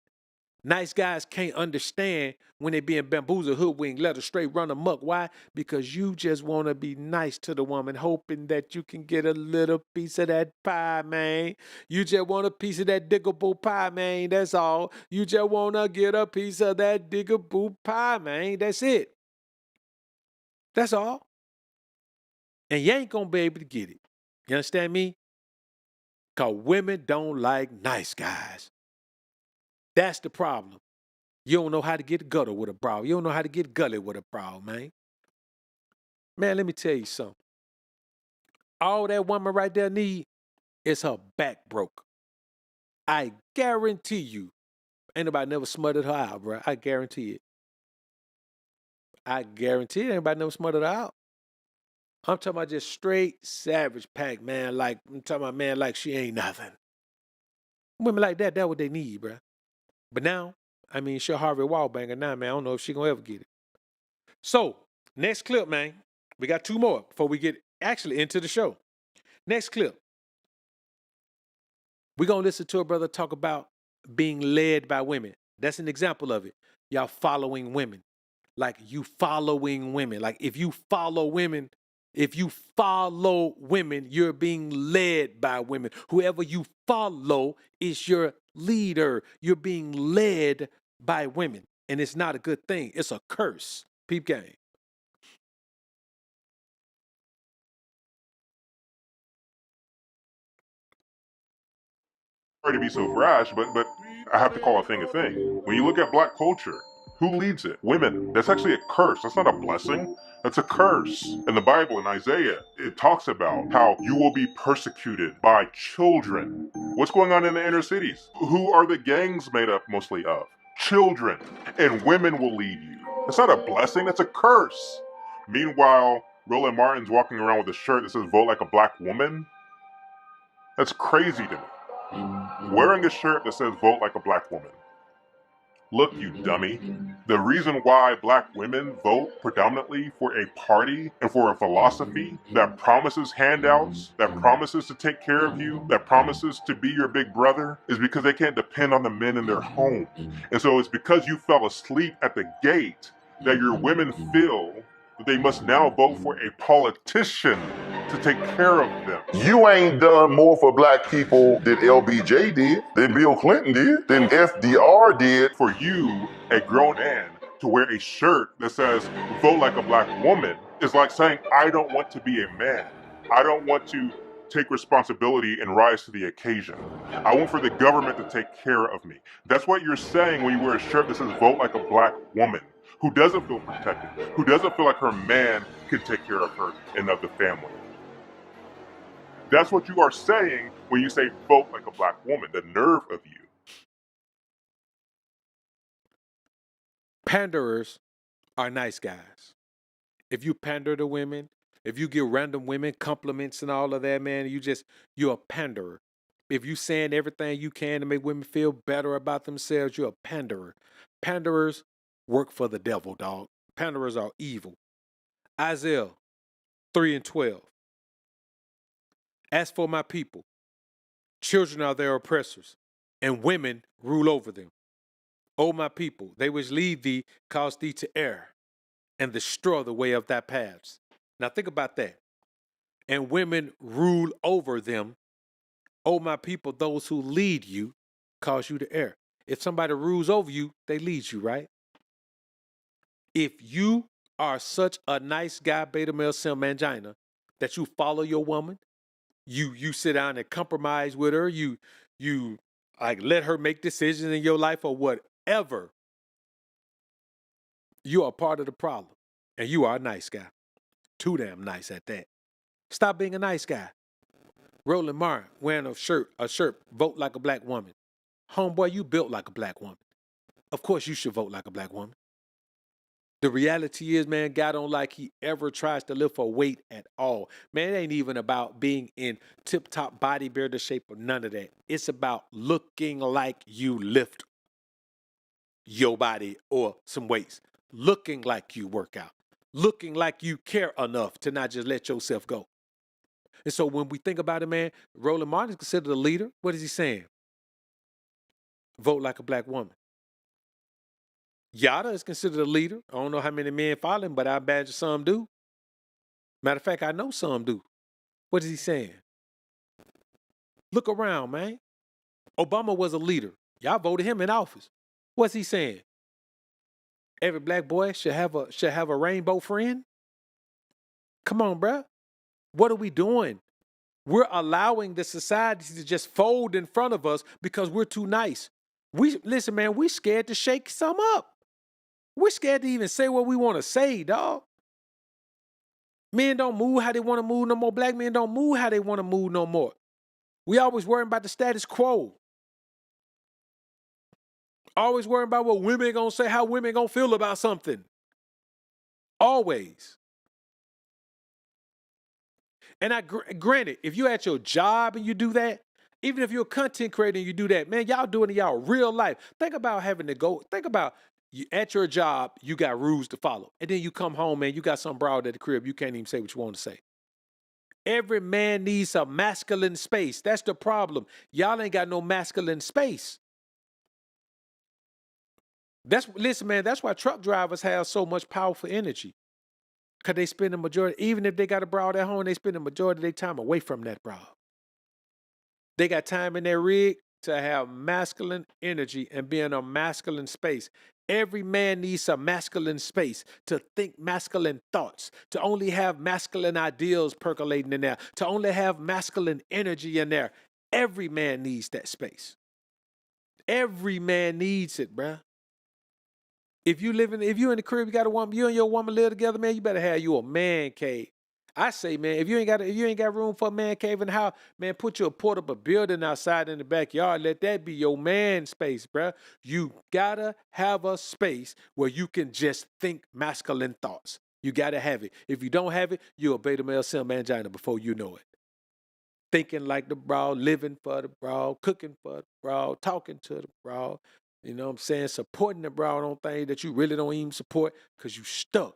[SPEAKER 1] Nice guys can't understand when they being bamboozled, hoodwinked, led astray, run amok. Why? Because you just want to be nice to the woman, hoping that you can get a little piece of that pie, man. You just want a piece of that diggable pie, man. That's all. You just want to get a piece of that diggable pie, man. That's it. That's all. And you ain't going to be able to get it. You understand me? Because women don't like nice guys. That's the problem. You don't know how to get gutter with a problem. You don't know how to get gully with a problem, man. Man, let me tell you something. All that woman right there need is her back broke. I guarantee you, ain't nobody never smothered her out, bro. I guarantee it. I guarantee it, ain't nobody never smothered her out. I'm talking about just straight savage pack, man. Like, I'm talking about, man, like she ain't nothing. Women like that, that's what they need, bro. But now, I mean, she'll Harvey Wallbanger now, man. I don't know if she gonna ever get it. So, next clip, man. We got 2 more before we get actually into the show. Next clip. We're gonna listen to a brother talk about being led by women. That's an example of it. Y'all following women. Like you following women. Like if you follow women, you're being led by women. Whoever you follow is your leader. You're being led by women. And it's not a good thing. It's a curse. Peep game.
[SPEAKER 8] Sorry to be so brash, but I have to call a thing a thing. When you look at black culture, who leads it? Women. That's actually a curse. That's not a blessing. That's a curse. In the Bible, in Isaiah, it talks about how you will be persecuted by children. What's going on in the inner cities? Who are the gangs made up mostly of? Children. And women will lead you. That's not a blessing, that's a curse. Meanwhile, Roland Martin's walking around with a shirt that says vote like a black woman. That's crazy to me. Wearing a shirt that says vote like a black woman. Look, you dummy. The reason why black women vote predominantly for a party and for a philosophy that promises handouts, that promises to take care of you, that promises to be your big brother, is because they can't depend on the men in their home. And so it's because you fell asleep at the gate that your women feel that they must now vote for a politician to take care of them.
[SPEAKER 9] You ain't done more for black people than LBJ did, than Bill Clinton did, than FDR did.
[SPEAKER 8] For you, a grown man, to wear a shirt that says vote like a black woman is like saying I don't want to be a man. I don't want to take responsibility and rise to the occasion. I want for the government to take care of me. That's what you're saying when you wear a shirt that says vote like a black woman, who doesn't feel protected, who doesn't feel like her man can take care of her and of the family. That's what you are saying when you say vote like a black woman, the nerve of you.
[SPEAKER 1] Panderers are nice guys. If you pander to women, if you give random women compliments and all of that, man, you're a panderer. If you saying everything you can to make women feel better about themselves, you're a panderer. Panderers work for the devil, dog. Panderers are evil. Isaiah 3:12. As for my people, children are their oppressors, and women rule over them. O my people, they which lead thee cause thee to err, and destroy the way of thy paths. Now think about that. And women rule over them. O my people, those who lead you cause you to err. If somebody rules over you, they lead you, right? If you are such a nice guy, beta male sim mangina, that you follow your woman, you sit down and compromise with her, you like let her make decisions in your life or whatever, you are part of the problem. And you are a nice guy. Too damn nice at that. Stop being a nice guy. Roland Martin wearing a shirt, vote like a black woman. Homeboy, you built like a black woman. Of course you should vote like a black woman. The reality is, man, God don't like he ever tries to lift a weight at all. Man, it ain't even about being in tip-top bodybuilder shape or none of that. It's about looking like you lift your body or some weights. Looking like you work out. Looking like you care enough to not just let yourself go. And so when we think about it, man, Roland Martin is considered a leader. What is he saying? Vote like a black woman. Yada is considered a leader. I don't know how many men follow him, but I imagine some do. Matter of fact, I know some do. What is he saying? Look around, man. Obama was a leader. Y'all voted him in office. What's he saying? Every black boy should have a rainbow friend? Come on, bruh. What are we doing? We're allowing the society to just fold in front of us because we're too nice. Listen, man, we scared to shake some up. We're scared to even say what we want to say, dog. Men don't move how they want to move no more. Black men don't move how they want to move no more. We always worrying about the status quo. Always worrying about what women gonna say, how women gonna feel about something. Always. And granted, if you at your job and you do that, even if you're a content creator and you do that, man, y'all doing it in y'all real life. Think about having to go. Think about you at your job, you got rules to follow. And then you come home, man, you got some broad at the crib. You can't even say what you want to say. Every man needs a masculine space. That's the problem. Y'all ain't got no masculine space. Listen, man, that's why truck drivers have so much powerful energy. Because they spend the majority, even if they got a broad at home, they spend the majority of their time away from that broad. They got time in their rig to have masculine energy and be in a masculine space. Every man needs a masculine space to think masculine thoughts, to only have masculine ideals percolating in there, to only have masculine energy in there. Every man needs that space. Every man needs it, bruh. If you in the crib, you got a woman, you and your woman live together, man, you better have you a man cave. I say, man, if you ain't got room for a man cave in the house, man, put you a portable building outside in the backyard. Let that be your man space, bruh. You gotta have a space where you can just think masculine thoughts. You gotta have it. If you don't have it, you're a beta male sim mangina before you know it. Thinking like the broad, living for the broad, cooking for the broad, talking to the broad. You know what I'm saying? Supporting the broad on things that you really don't even support because you stuck.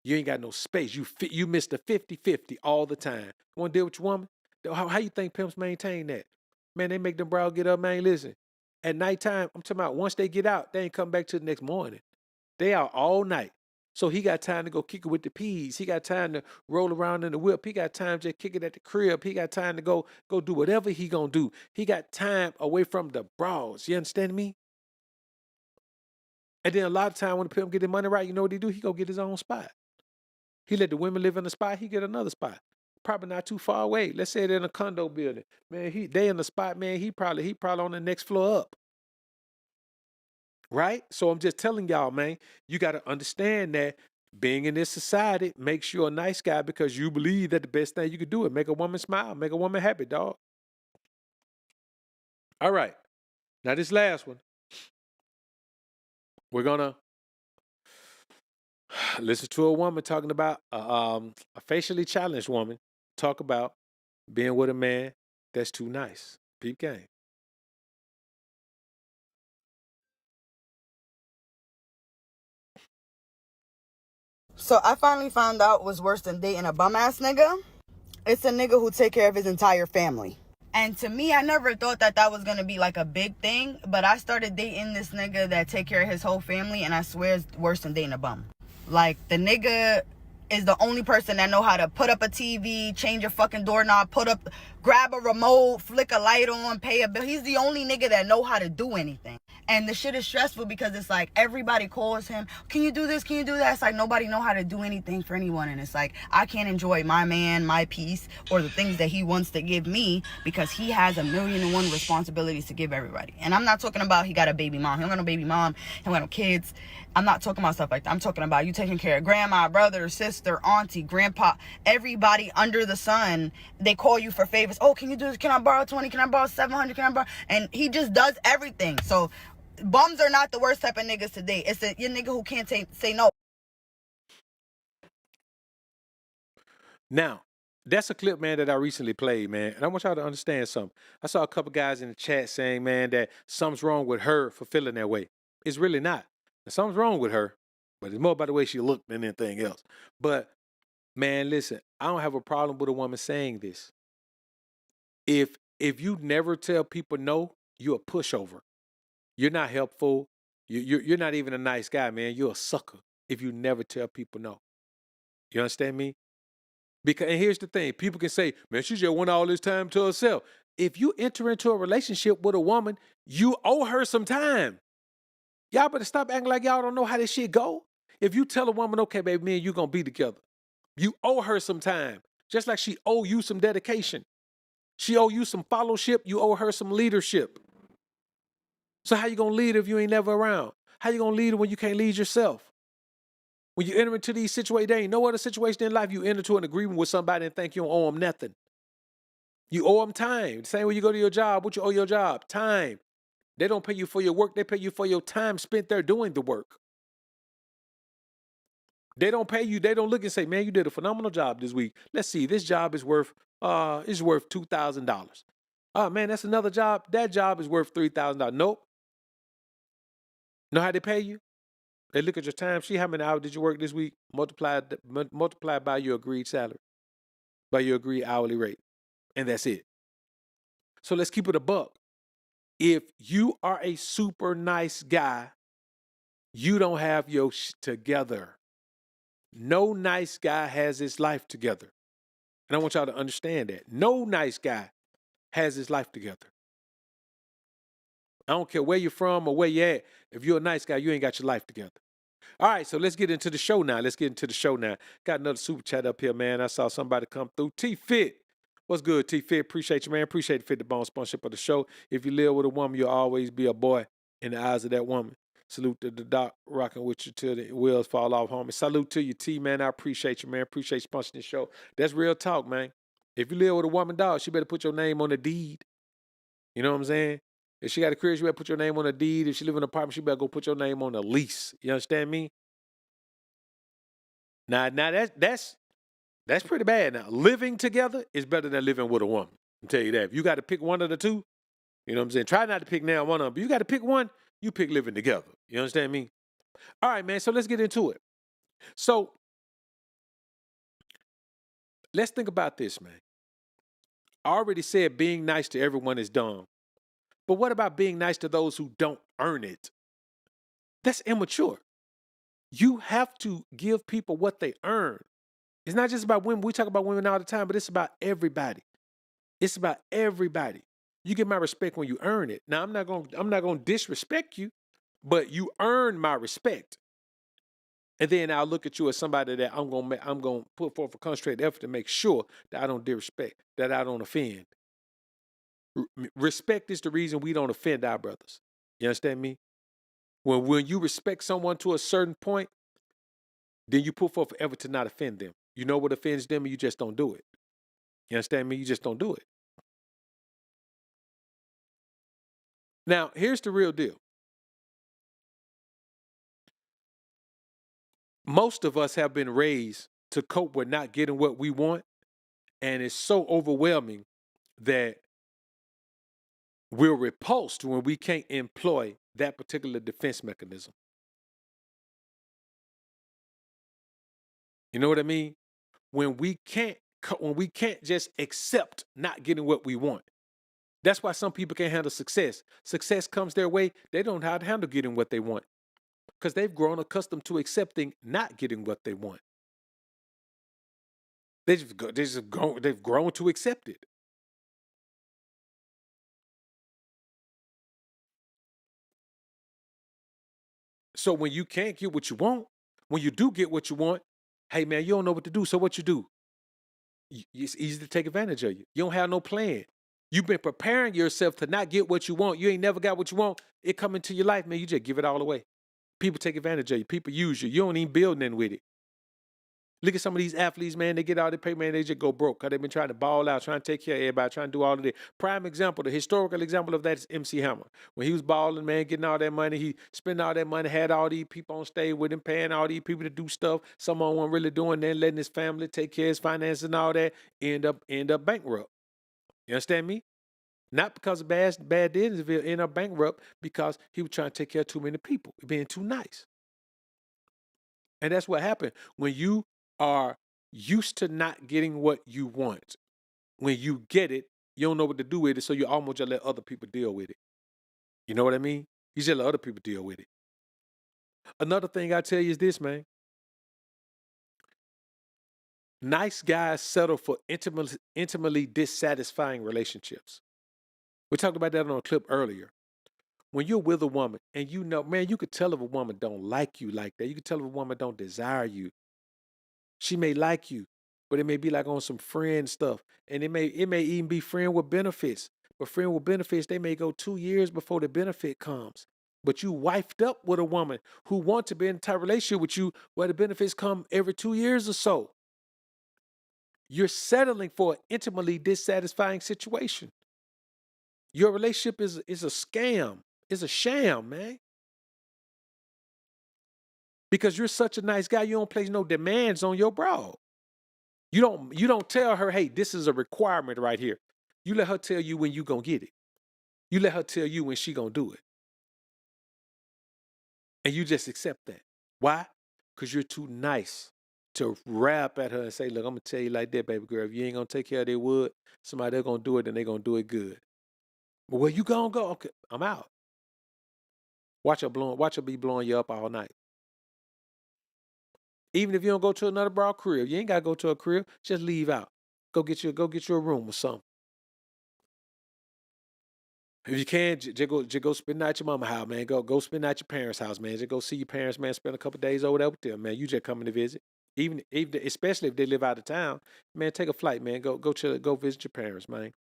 [SPEAKER 1] You ain't got no space. You miss the 50-50 all the time. You want to deal with your woman? How you think pimps maintain that? Man, they make them broad get up, man. Listen, at nighttime, I'm talking about once they get out, they ain't come back till the next morning. They out all night. So he got time to go kick it with the peas. He got time to roll around in the whip. He got time to kick it at the crib. He got time to go do whatever he gonna do. He got time away from the broads. You understand me? And then a lot of time when the pimp get his money right, you know what he do? He go get his own spot. He let the women live in the spot. He get another spot. Probably not too far away. Let's say they're in a condo building. Man, they in the spot, man, he probably on the next floor up. Right? So I'm just telling y'all, man, you got to understand that being in this society makes you a nice guy because you believe that the best thing you could do is make a woman smile, make a woman happy, dog. All right. Now this last one. We're going to listen to a woman talking about a facially challenged woman talk about being with a man that's too nice. Peep game.
[SPEAKER 2] So I finally found out what's worse than dating a bum ass nigga. It's a nigga who take care of his entire family. And to me, I never thought that was going to be like a big thing. But I started dating this nigga that take care of his whole family. And I swear it's worse than dating a bum. Like, the nigga is the only person that know how to put up a TV, change a fucking doorknob, grab a remote, flick a light on, pay a bill. He's the only nigga that know how to do anything. And the shit is stressful because it's like everybody calls him, can you do this? Can you do that? It's like nobody know how to do anything for anyone. And it's like, I can't enjoy my man, my peace, or the things that he wants to give me because he has 1,000,001 responsibilities to give everybody. And I'm not talking about he got a baby mom. He don't got no baby mom. He don't got no kids. I'm not talking about stuff like that. I'm talking about you taking care of grandma, brother, sister, auntie, grandpa, everybody under the sun. They call you for favors. Oh, can you do this? Can I borrow 20? Can I borrow 700? Can I borrow? And he just does everything. So bums are not the worst type of niggas to date. It's your nigga who can't say no.
[SPEAKER 1] Now, that's a clip, man, that I recently played, man. And I want y'all to understand something. I saw a couple guys in the chat saying, man, that something's wrong with her for feeling that way. It's really not. Something's wrong with her, but it's more about the way she looked than anything else. But, man, listen, I don't have a problem with a woman saying this. If you never tell people no, you're a pushover. You're not helpful. You're not even a nice guy, man. You're a sucker if you never tell people no. You understand me? Because, and here's the thing. People can say, man, she just went all this time to herself. If you enter into a relationship with a woman, you owe her some time. Y'all better stop acting like y'all don't know how this shit go. If you tell a woman, okay, baby, me and you gonna be together, you owe her some time. Just like she owe you some dedication. She owe you some fellowship. You owe her some leadership. So how you gonna lead if you ain't never around? How you gonna lead when you can't lead yourself? When you enter into these situations, there ain't no other situation in life you enter into an agreement with somebody and think you don't owe them nothing. You owe them time. The same way you go to your job, what you owe your job? Time. They don't pay you for your work, they pay you for your time spent there doing the work. They don't pay you, they don't look and say, man, you did a phenomenal job this week. Let's see, this job is worth $2,000. Oh man, that's another job. That job is worth $3,000. Nope. Know how they pay you? They look at your time. See how many hours did you work this week? Multiply by your agreed salary, by your agreed hourly rate. And that's it. So let's keep it a buck. If you are a super nice guy, you don't have your together. No nice guy has his life together. And I want y'all to understand that. No nice guy has his life together. I don't care where you're from or where you're at. If you're a nice guy, you ain't got your life together. All right, so let's get into the show now. Got another super chat up here, man. I saw somebody come through. T-Fit. What's good, T-Fit? Appreciate you, man. Appreciate the Fit the Bone sponsorship of the show. If you live with a woman, you'll always be a boy in the eyes of that woman. Salute to the doc, rocking with you till the wheels fall off, homie. Salute to you, T, man. I appreciate you, man. Appreciate you sponsoring the show. That's real talk, man. If you live with a woman, dog, she better put your name on the deed. You know what I'm saying? If she got a crib, she better put your name on the deed. If she live in an apartment, she better go put your name on the lease. You understand me? Now that's pretty bad. Now, living together is better than living with a woman. I'll tell you that. If you got to pick one of the two, you know what I'm saying? Try not to pick now one of them. But you got to pick one, you pick living together. You understand me? All right, man. So let's get into it. So let's think about this, man. I already said being nice to everyone is dumb. But what about being nice to those who don't earn it? That's immature. You have to give people what they earn. It's not just about women. We talk about women all the time, but it's about everybody. It's about everybody. You get my respect when you earn it. Now I'm not gonna disrespect you, but you earn my respect. And then I'll look at you as somebody that I'm gonna put forth a concentrated effort to make sure that I don't disrespect, that I don't offend. Respect is the reason we don't offend our brothers. You understand me? When you respect someone to a certain point, then you put forth effort to not offend them. You know what offends them, and you just don't do it. You understand me? You just don't do it. Now, here's the real deal. Most of us have been raised to cope with not getting what we want, and it's so overwhelming that we're repulsed when we can't employ that particular defense mechanism. You know what I mean? When we can't just accept not getting what we want. That's why some people can't handle success. Success comes their way. They don't know how to handle getting what they want because they've grown accustomed to accepting not getting what they want. They've grown to accept it. So when you can't get what you want, when you do get what you want, hey man, you don't know what to do. So what you do? It's easy to take advantage of you. You don't have no plan. You've been preparing yourself to not get what you want. You ain't never got what you want. It come into your life, man. You just give it all away. People take advantage of you. People use you. You don't even build nothing with it. Look at some of these athletes, man. They get all their pay, man. They just go broke because they've been trying to ball out, trying to take care of everybody, trying to do all of it. Prime example, the historical example of that is MC Hammer. When he was balling, man, getting all that money, he spent all that money, had all these people on stage with him, paying all these people to do stuff. Someone wasn't really doing that, letting his family take care of his finances and all that. End up bankrupt. You understand me? Not because of bad dealings, if he end up bankrupt because he was trying to take care of too many people, being too nice. And that's what happened when you are used to not getting what you want. When you get it, you don't know what to do with it, so you almost just let other people deal with it. You know what I mean? You just let other people deal with it. Another thing I tell you is this, man. Nice guys settle for intimately dissatisfying relationships. We talked about that on a clip earlier. When you're with a woman and you know, man, you could tell if a woman don't like you like that. You could tell if a woman don't desire you. She may like you, but it may be like on some friend stuff. And it may even be friend with benefits. But friend with benefits, they may go 2 years before the benefit comes. But you wifed up with a woman who wants to be in a type of relationship with you where the benefits come every 2 years or so. You're settling for an intimately dissatisfying situation. Your relationship is a scam. It's a sham, man. Because you're such a nice guy, you don't place no demands on your broad. You don't tell her, hey, this is a requirement right here. You let her tell you when you gonna get it. You let her tell you when she gonna do it. And you just accept that. Why? Because you're too nice to rap at her and say, look, I'm gonna tell you like that, baby girl. If you ain't gonna take care of their wood, somebody else gonna do it and they gonna do it good. But where you gonna go? Okay, I'm out. Watch her be blowing you up all night. Even if you don't go to another broad crib, you ain't gotta go to a crib, just leave out. Go get you a room or something. If you can, just go spend the night at your mama house, man. Go spend the night at your parents' house, man. Just go see your parents, man. Spend a couple days over there with them, man. You just coming to visit. Even especially if they live out of town, man, take a flight, man. Go visit your parents, man.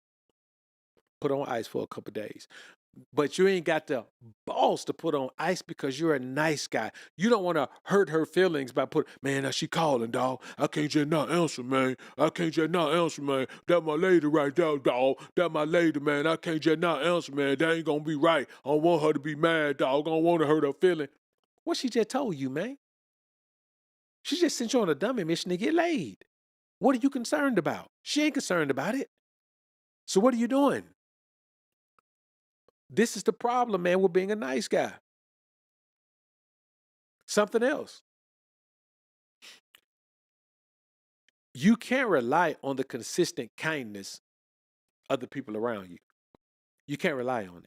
[SPEAKER 1] Put on ice for a couple days. But you ain't got the balls to put on ice because you're a nice guy. You don't want to hurt her feelings by man, now she calling, dog. I can't just not answer, man. That my lady right there, dog. That my lady, man. I can't just not answer, man. That ain't gonna be right. I don't want her to be mad, dog. I don't want to hurt her feeling. What she just told you, man? She just sent you on a dummy mission to get laid. What are you concerned about? She ain't concerned about it. So what are you doing? This is the problem, man, with being a nice guy. Something else. You can't rely on the consistent kindness of the people around you. You can't rely on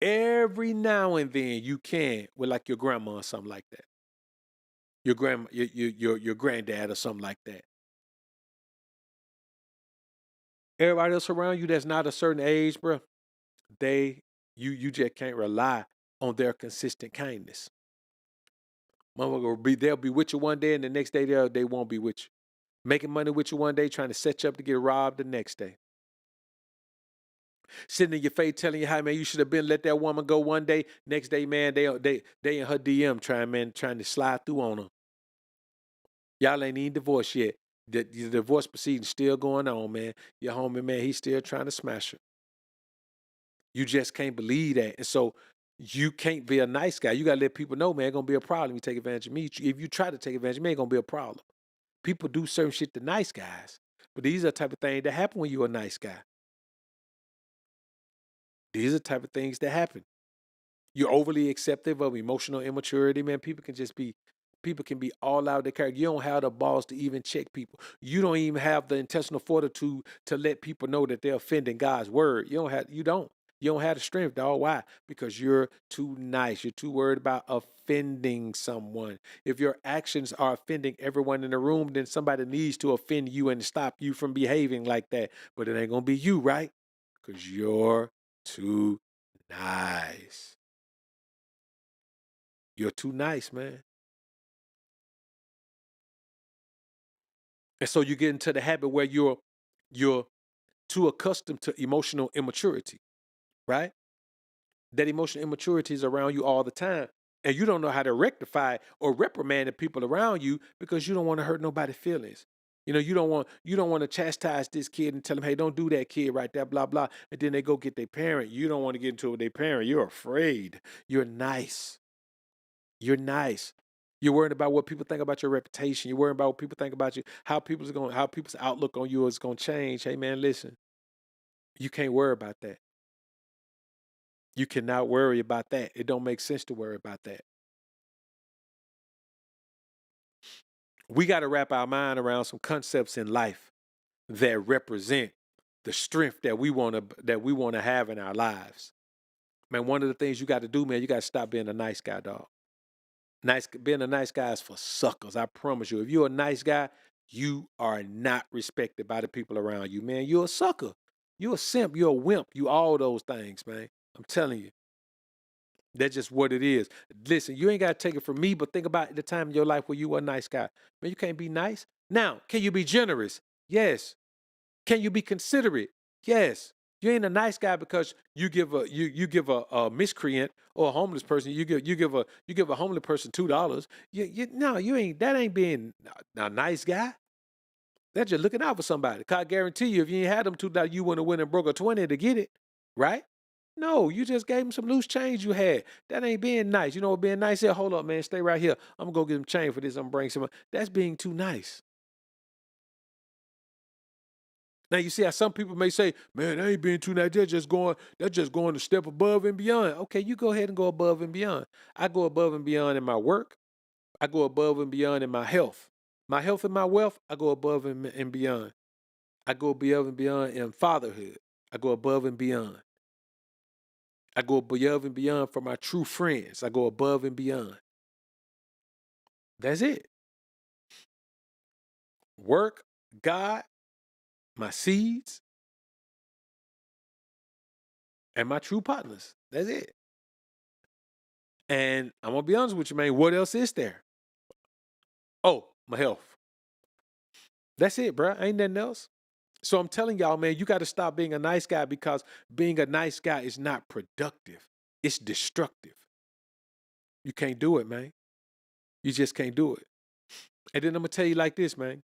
[SPEAKER 1] it. Every now and then you can with like your grandma or something like that. Your granddad or something like that. Everybody else around you that's not a certain age, bro, you just can't rely on their consistent kindness. Motherfucker, they'll be with you one day and the next day they won't be with you. Making money with you one day, trying to set you up to get robbed the next day. Sitting in your face telling you how, man, you should have been let that woman go one day. Next day, man, they in her DM trying to slide through on her. Y'all ain't even divorced yet. The divorce proceedings still going on, man. Your homie, man, he's still trying to smash her. You just can't believe that. And so you can't be a nice guy. You got to let people know, man, it's going to be a problem. You take advantage of me. If you try to take advantage of me, it's going to be a problem. People do certain shit to nice guys. But these are the type of things that happen when you're a nice guy. These are the type of things that happen. You're overly acceptive of emotional immaturity, man. People can be all out of their character. You don't have the balls to even check people. You don't even have the intestinal fortitude to let people know that they're offending God's word. You don't have the strength, dog. Why? Because you're too nice. You're too worried about offending someone. If your actions are offending everyone in the room, then somebody needs to offend you and stop you from behaving like that. But it ain't going to be you, right? Because you're too nice. You're too nice, man. And so you get into the habit where you're too accustomed to emotional immaturity, right? That emotional immaturity is around you all the time. And you don't know how to rectify or reprimand the people around you because you don't want to hurt nobody's feelings. You know, you don't want to chastise this kid and tell them, hey, don't do that kid right there, blah, blah. And then they go get their parent. You don't want to get into it with their parent. You're afraid. You're nice. You're nice. You're worried about what people think about your reputation. You're worried about what people think about you, how people's outlook on you is going to change. Hey, man, listen, you can't worry about that. You cannot worry about that. It don't make sense to worry about that. We got to wrap our mind around some concepts in life that represent the strength that we want to have in our lives. Man, one of the things you got to do, man, you got to stop being a nice guy, dog. Being a nice guy is for suckers. I promise you. If you're a nice guy, you are not respected by the people around you, man. You're a sucker. You're a simp. You're a wimp. You all those things, man. I'm telling you. That's just what it is. Listen, you ain't got to take it from me, but think about the time in your life where you were a nice guy. Man, you can't be nice. Now, can you be generous? Yes. Can you be considerate? Yes. You ain't a nice guy because you give a miscreant or a homeless person, you give a homeless person $2. No, you ain't that ain't being a nice guy. That's just looking out for somebody. 'Cause I guarantee you, if you ain't had them $2, you wouldn't have went and broke a 20 to get it, right? No, you just gave him some loose change you had. That ain't being nice. You know what being nice is? Hold up, man. Stay right here. I'm gonna go get him change for this. I'm gonna bring some. That's being too nice. Now you see how some people may say, "Man, I ain't being too nice. They're just going a step above and beyond." Okay, you go ahead and go above and beyond. I go above and beyond in my work. I go above and beyond in my health. My health and my wealth, I go above and beyond. I go above and beyond in fatherhood. I go above and beyond. I go above and beyond for my true friends. I go above and beyond. That's it. Work, God, my seeds, and my true partners. That's it. And I'm gonna be honest with you, man. What else is there? Oh, my health. That's it, bro. Ain't nothing else. So I'm telling y'all, man, you got to stop being a nice guy because being a nice guy is not productive. It's destructive. You can't do it, man. You just can't do it. And then I'm gonna tell you like this, man.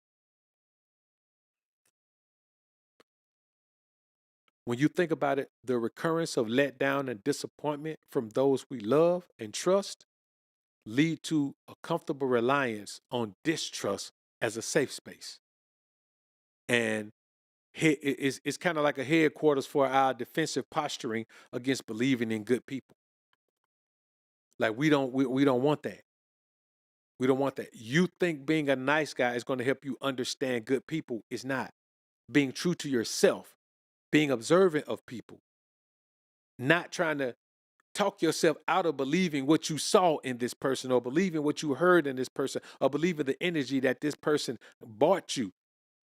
[SPEAKER 1] When you think about it, the recurrence of letdown and disappointment from those we love and trust lead to a comfortable reliance on distrust as a safe space. And it's kind of like a headquarters for our defensive posturing against believing in good people. Like we don't want that. We don't want that. You think being a nice guy is going to help you understand good people. It's not. Being true to yourself, being observant of people, not trying to talk yourself out of believing what you saw in this person or believing what you heard in this person or believing the energy that this person brought you.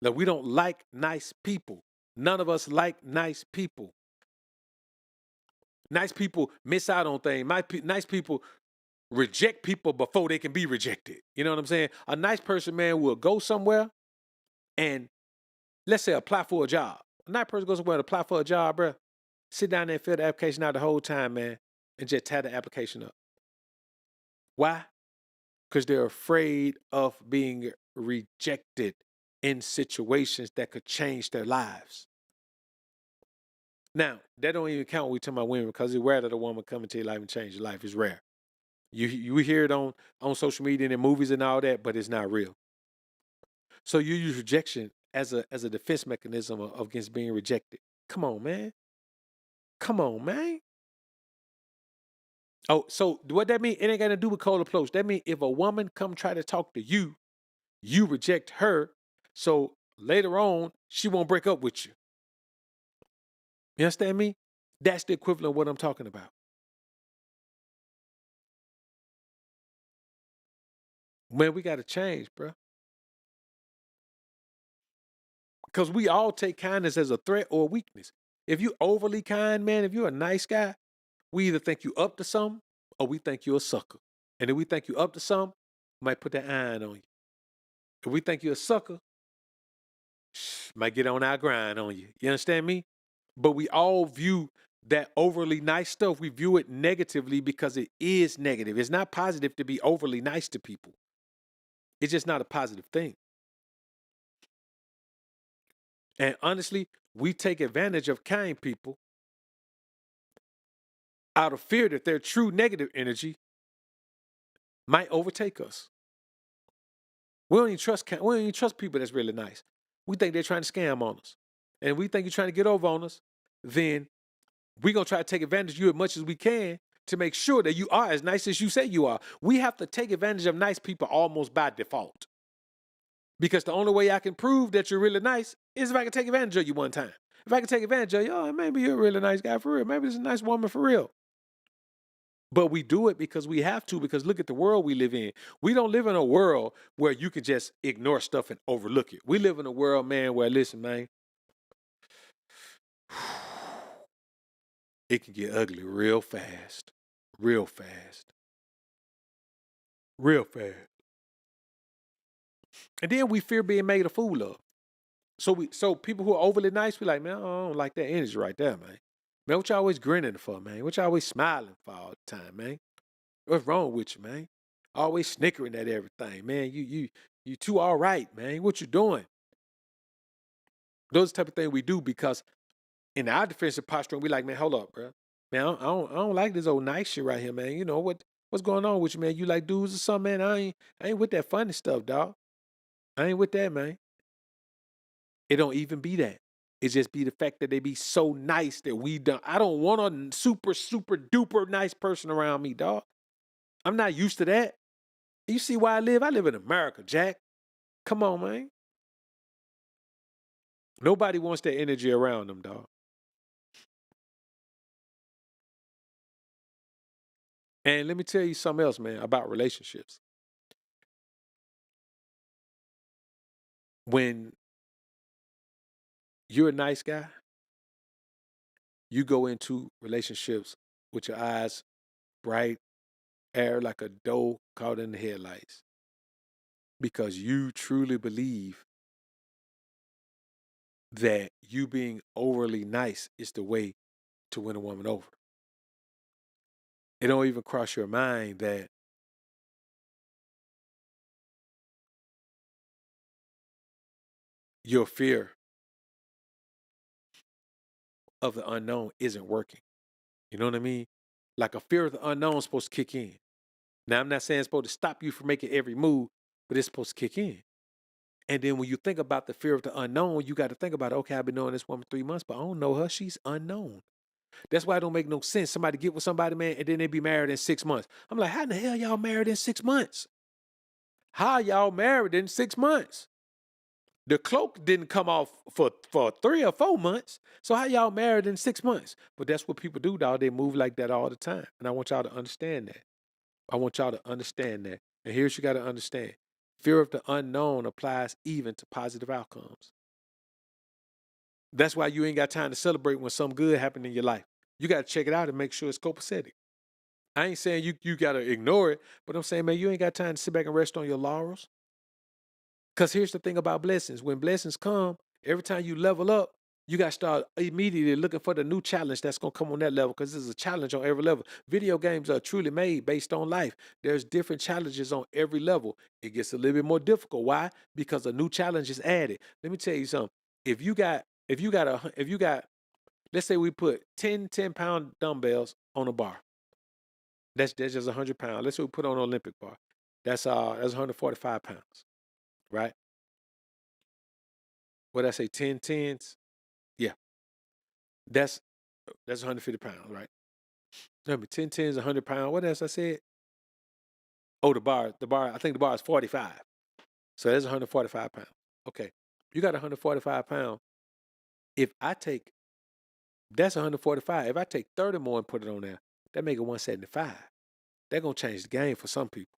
[SPEAKER 1] Like we don't like nice people. None of us like nice people. Nice people miss out on things. Nice people reject people before they can be rejected. You know what I'm saying? A nice person, man, will go somewhere and let's say apply for a job. A nice person goes somewhere and apply for a job, bro. Sit down there and fill the application out the whole time, man, and just tie the application up. Why? Because they're afraid of being rejected in situations that could change their lives. Now, that don't even count when we talk about women because it's rare that a woman come into your life and change your life. It's rare. You hear it on social media and in movies and all that, but it's not real. So you use rejection as a defense mechanism against being rejected. Come on, man. Come on, man. Oh, so what that mean? It ain't got to do with cold approach. That mean if a woman come try to talk to you, you reject her. So later on, she won't break up with you. You understand me? That's the equivalent of what I'm talking about. Man, we got to change, bro. Because we all take kindness as a threat or a weakness. If you overly kind, man, if you're a nice guy, we either think you up to something or we think you're a sucker. And if we think you up to something, we might put that iron on you. If we think you're a sucker, might get on our grind on you. You understand me? But we all view that overly nice stuff, we view it negatively because it is negative. It's not positive to be overly nice to people. It's just not a positive thing. And honestly, we take advantage of kind people out of fear that their true negative energy might overtake us. We don't even trust people that's really nice. We think they're trying to scam on us. And we think you're trying to get over on us, then we're going to try to take advantage of you as much as we can to make sure that you are as nice as you say you are. We have to take advantage of nice people almost by default. Because the only way I can prove that you're really nice is if I can take advantage of you one time. If I can take advantage of you, oh, maybe you're a really nice guy for real. Maybe this is a nice woman for real. But we do it because we have to, because look at the world we live in. We don't live in a world where you can just ignore stuff and overlook it. We live in a world, man, where, listen, man, it can get ugly real fast. Real fast. Real fast. And then we fear being made a fool of. So people who are overly nice, we like, man, I don't like that energy right there, man. Man, what you always grinning for, man? What you always smiling for all the time, man? What's wrong with you, man? Always snickering at everything, man. You too all right, man. What you doing? Those type of things we do because in our defensive posture, we like, man, hold up, bro. Man, I don't like this old nice shit right here, man. You know what's going on with you, man? You like dudes or something, man? I ain't with that funny stuff, dog. I ain't with that, man. It don't even be that. It just be the fact that they be so nice that we don't. I don't want a super, super duper nice person around me, dog. I'm not used to that. You see why I live? I live in America, Jack. Come on, man. Nobody wants that energy around them, dog. And let me tell you something else, man, about relationships. When you're a nice guy, you go into relationships with your eyes bright, air like a doe caught in the headlights. Because you truly believe that you being overly nice is the way to win a woman over. It don't even cross your mind that your fear of the unknown isn't working. You know what I mean? Like a fear of the unknown is supposed to kick in. Now, I'm not saying it's supposed to stop you from making every move, but it's supposed to kick in. And then when you think about the fear of the unknown, you got to think about, okay, I've been knowing this woman 3 months, but I don't know her. She's unknown. That's why it don't make no sense. Somebody get with somebody, man, and then they be married in 6 months. I'm like, how in the hell y'all married in 6 months? How y'all married in 6 months? The cloak didn't come off for 3 or 4 months. So how y'all married in 6 months? But that's what people do, dog. They move like that all the time. And I want y'all to understand that. I want y'all to understand that. And here's what you got to understand. Fear of the unknown applies even to positive outcomes. That's why you ain't got time to celebrate when something good happened in your life. You got to check it out and make sure it's copacetic. I ain't saying you got to ignore it, but I'm saying, man, you ain't got time to sit back and rest on your laurels. Because here's the thing about blessings. When blessings come, every time you level up, you got to start immediately looking for the new challenge that's going to come on that level because there's a challenge on every level. Video games are truly made based on life. There's different challenges on every level. It gets a little bit more difficult. Why? Because a new challenge is added. Let me tell you something. If you got, let's say we put 10-pound dumbbells on a bar. That's just 100 pounds. Let's say we put on an Olympic bar. That's 145 pounds, right? What did I say? 10 tens? Yeah. That's 150 pounds, right? Remember, 10 tens, 100 pounds. What else I said? Oh, the bar, I think the bar is 45. So that's 145 pounds. Okay. You got 145 pounds. If I take, that's 145. If I take 30 more and put it on there, that make it 175. They're going to change the game for some people.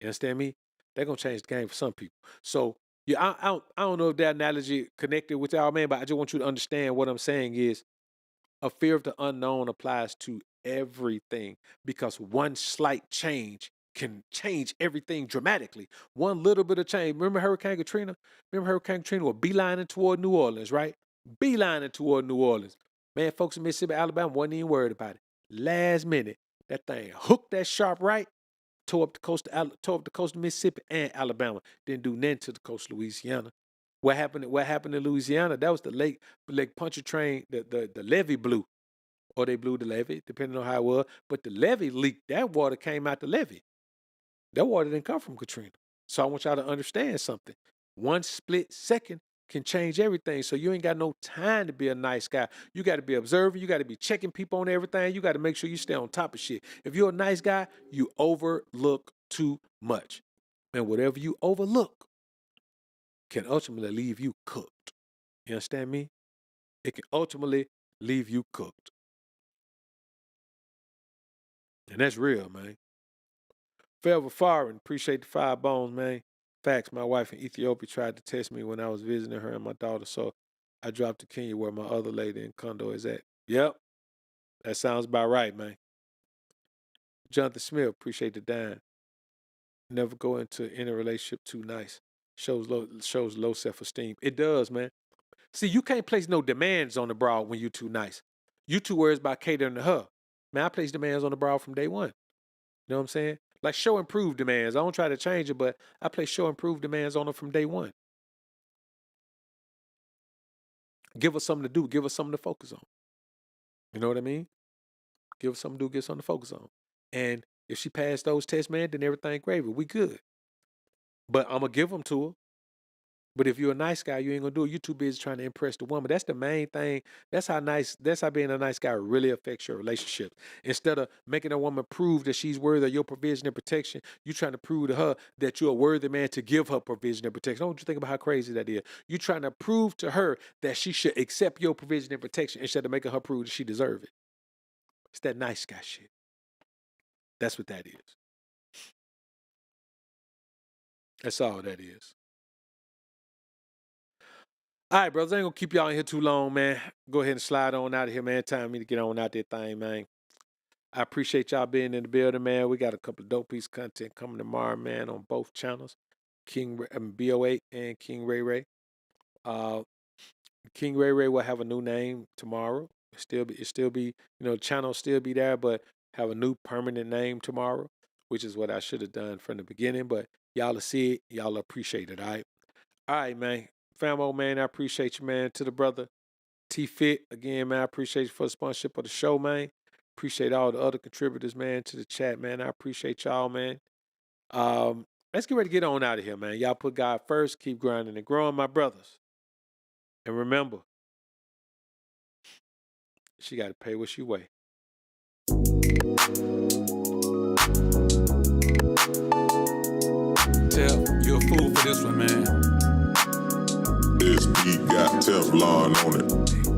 [SPEAKER 1] You understand me? They're going to change the game for some people. So, yeah, I don't know if that analogy connected with y'all, man, but I just want you to understand what I'm saying is a fear of the unknown applies to everything because one slight change can change everything dramatically. One little bit of change. Remember Hurricane Katrina? Remember Hurricane Katrina was beelining toward New Orleans, right? Beelining toward New Orleans. Man, folks in Mississippi, Alabama wasn't even worried about it. Last minute, that thing hooked that sharp right, tore up the coast of Mississippi and Alabama. Didn't do nothing to the coast of Louisiana. What happened in Louisiana? That was the Lake Pontchartrain, the levee blew. Or they blew the levee, depending on how it was. But the levee leaked. That water came out the levee. That water didn't come from Katrina. So I want y'all to understand something. One split second can change everything. So you ain't got no time to be a nice guy. You got to be observant. You got to be checking people on everything. You got to make sure you stay on top of shit. If you're a nice guy, you overlook too much. And whatever you overlook can ultimately leave you cooked. You understand me? It can ultimately leave you cooked. And that's real, man. Forever Foreign, appreciate the 5 bones, man. Facts, my wife in Ethiopia tried to test me when I was visiting her and my daughter, so I dropped to Kenya where my other lady in condo is at. Yep, that sounds about right, man. Jonathan Smith, appreciate the dime. Never go into any relationship too nice. Shows low self-esteem. It does, man. See, you can't place no demands on the broad when you too nice. You too worried about catering to her. Man, I place demands on the broad from day one. You know what I'm saying? Like show improved demands. I don't try to change it, but I place show improved demands on her from day one. Give her something to do. Give her something to focus on. You know what I mean? Give her something to do. Give her something to focus on. And if she passed those tests, man, then everything gravy. We good. But I'm going to give them to her. But if you're a nice guy, you ain't gonna do it. You're too busy trying to impress the woman. That's the main thing. That's how being a nice guy really affects your relationship. Instead of making a woman prove that she's worthy of your provision and protection, you trying to prove to her that you're a worthy man to give her provision and protection. Don't you think about how crazy that is? You're trying to prove to her that she should accept your provision and protection instead of making her prove that she deserves it. It's that nice guy shit. That's what that is. That's all that is. All right, brothers, I ain't gonna keep y'all in here too long, man. Go ahead and slide on out of here, man. Time for me to get on out that thing, man. I appreciate y'all being in the building, man. We got a couple of dope piece of content coming tomorrow, man, on both channels, BO8 and King Ray Ray. King Ray Ray will have a new name tomorrow. It still be, the channel still be there, but have a new permanent name tomorrow, which is what I should have done from the beginning. But y'all will see it, y'all will appreciate it. All right, man. Famo, man, I appreciate you, man. To the brother T-Fit, again, man, I appreciate you for the sponsorship of the show, man. Appreciate all the other contributors, man, to the chat, man. I appreciate y'all, man. Let's get ready to get on out of here, man. Y'all put God first, keep grinding and growing, my brothers. And remember, she got to pay what she weigh. Tell, you're a fool for this one, man.
[SPEAKER 9] This beat got Teflon on it.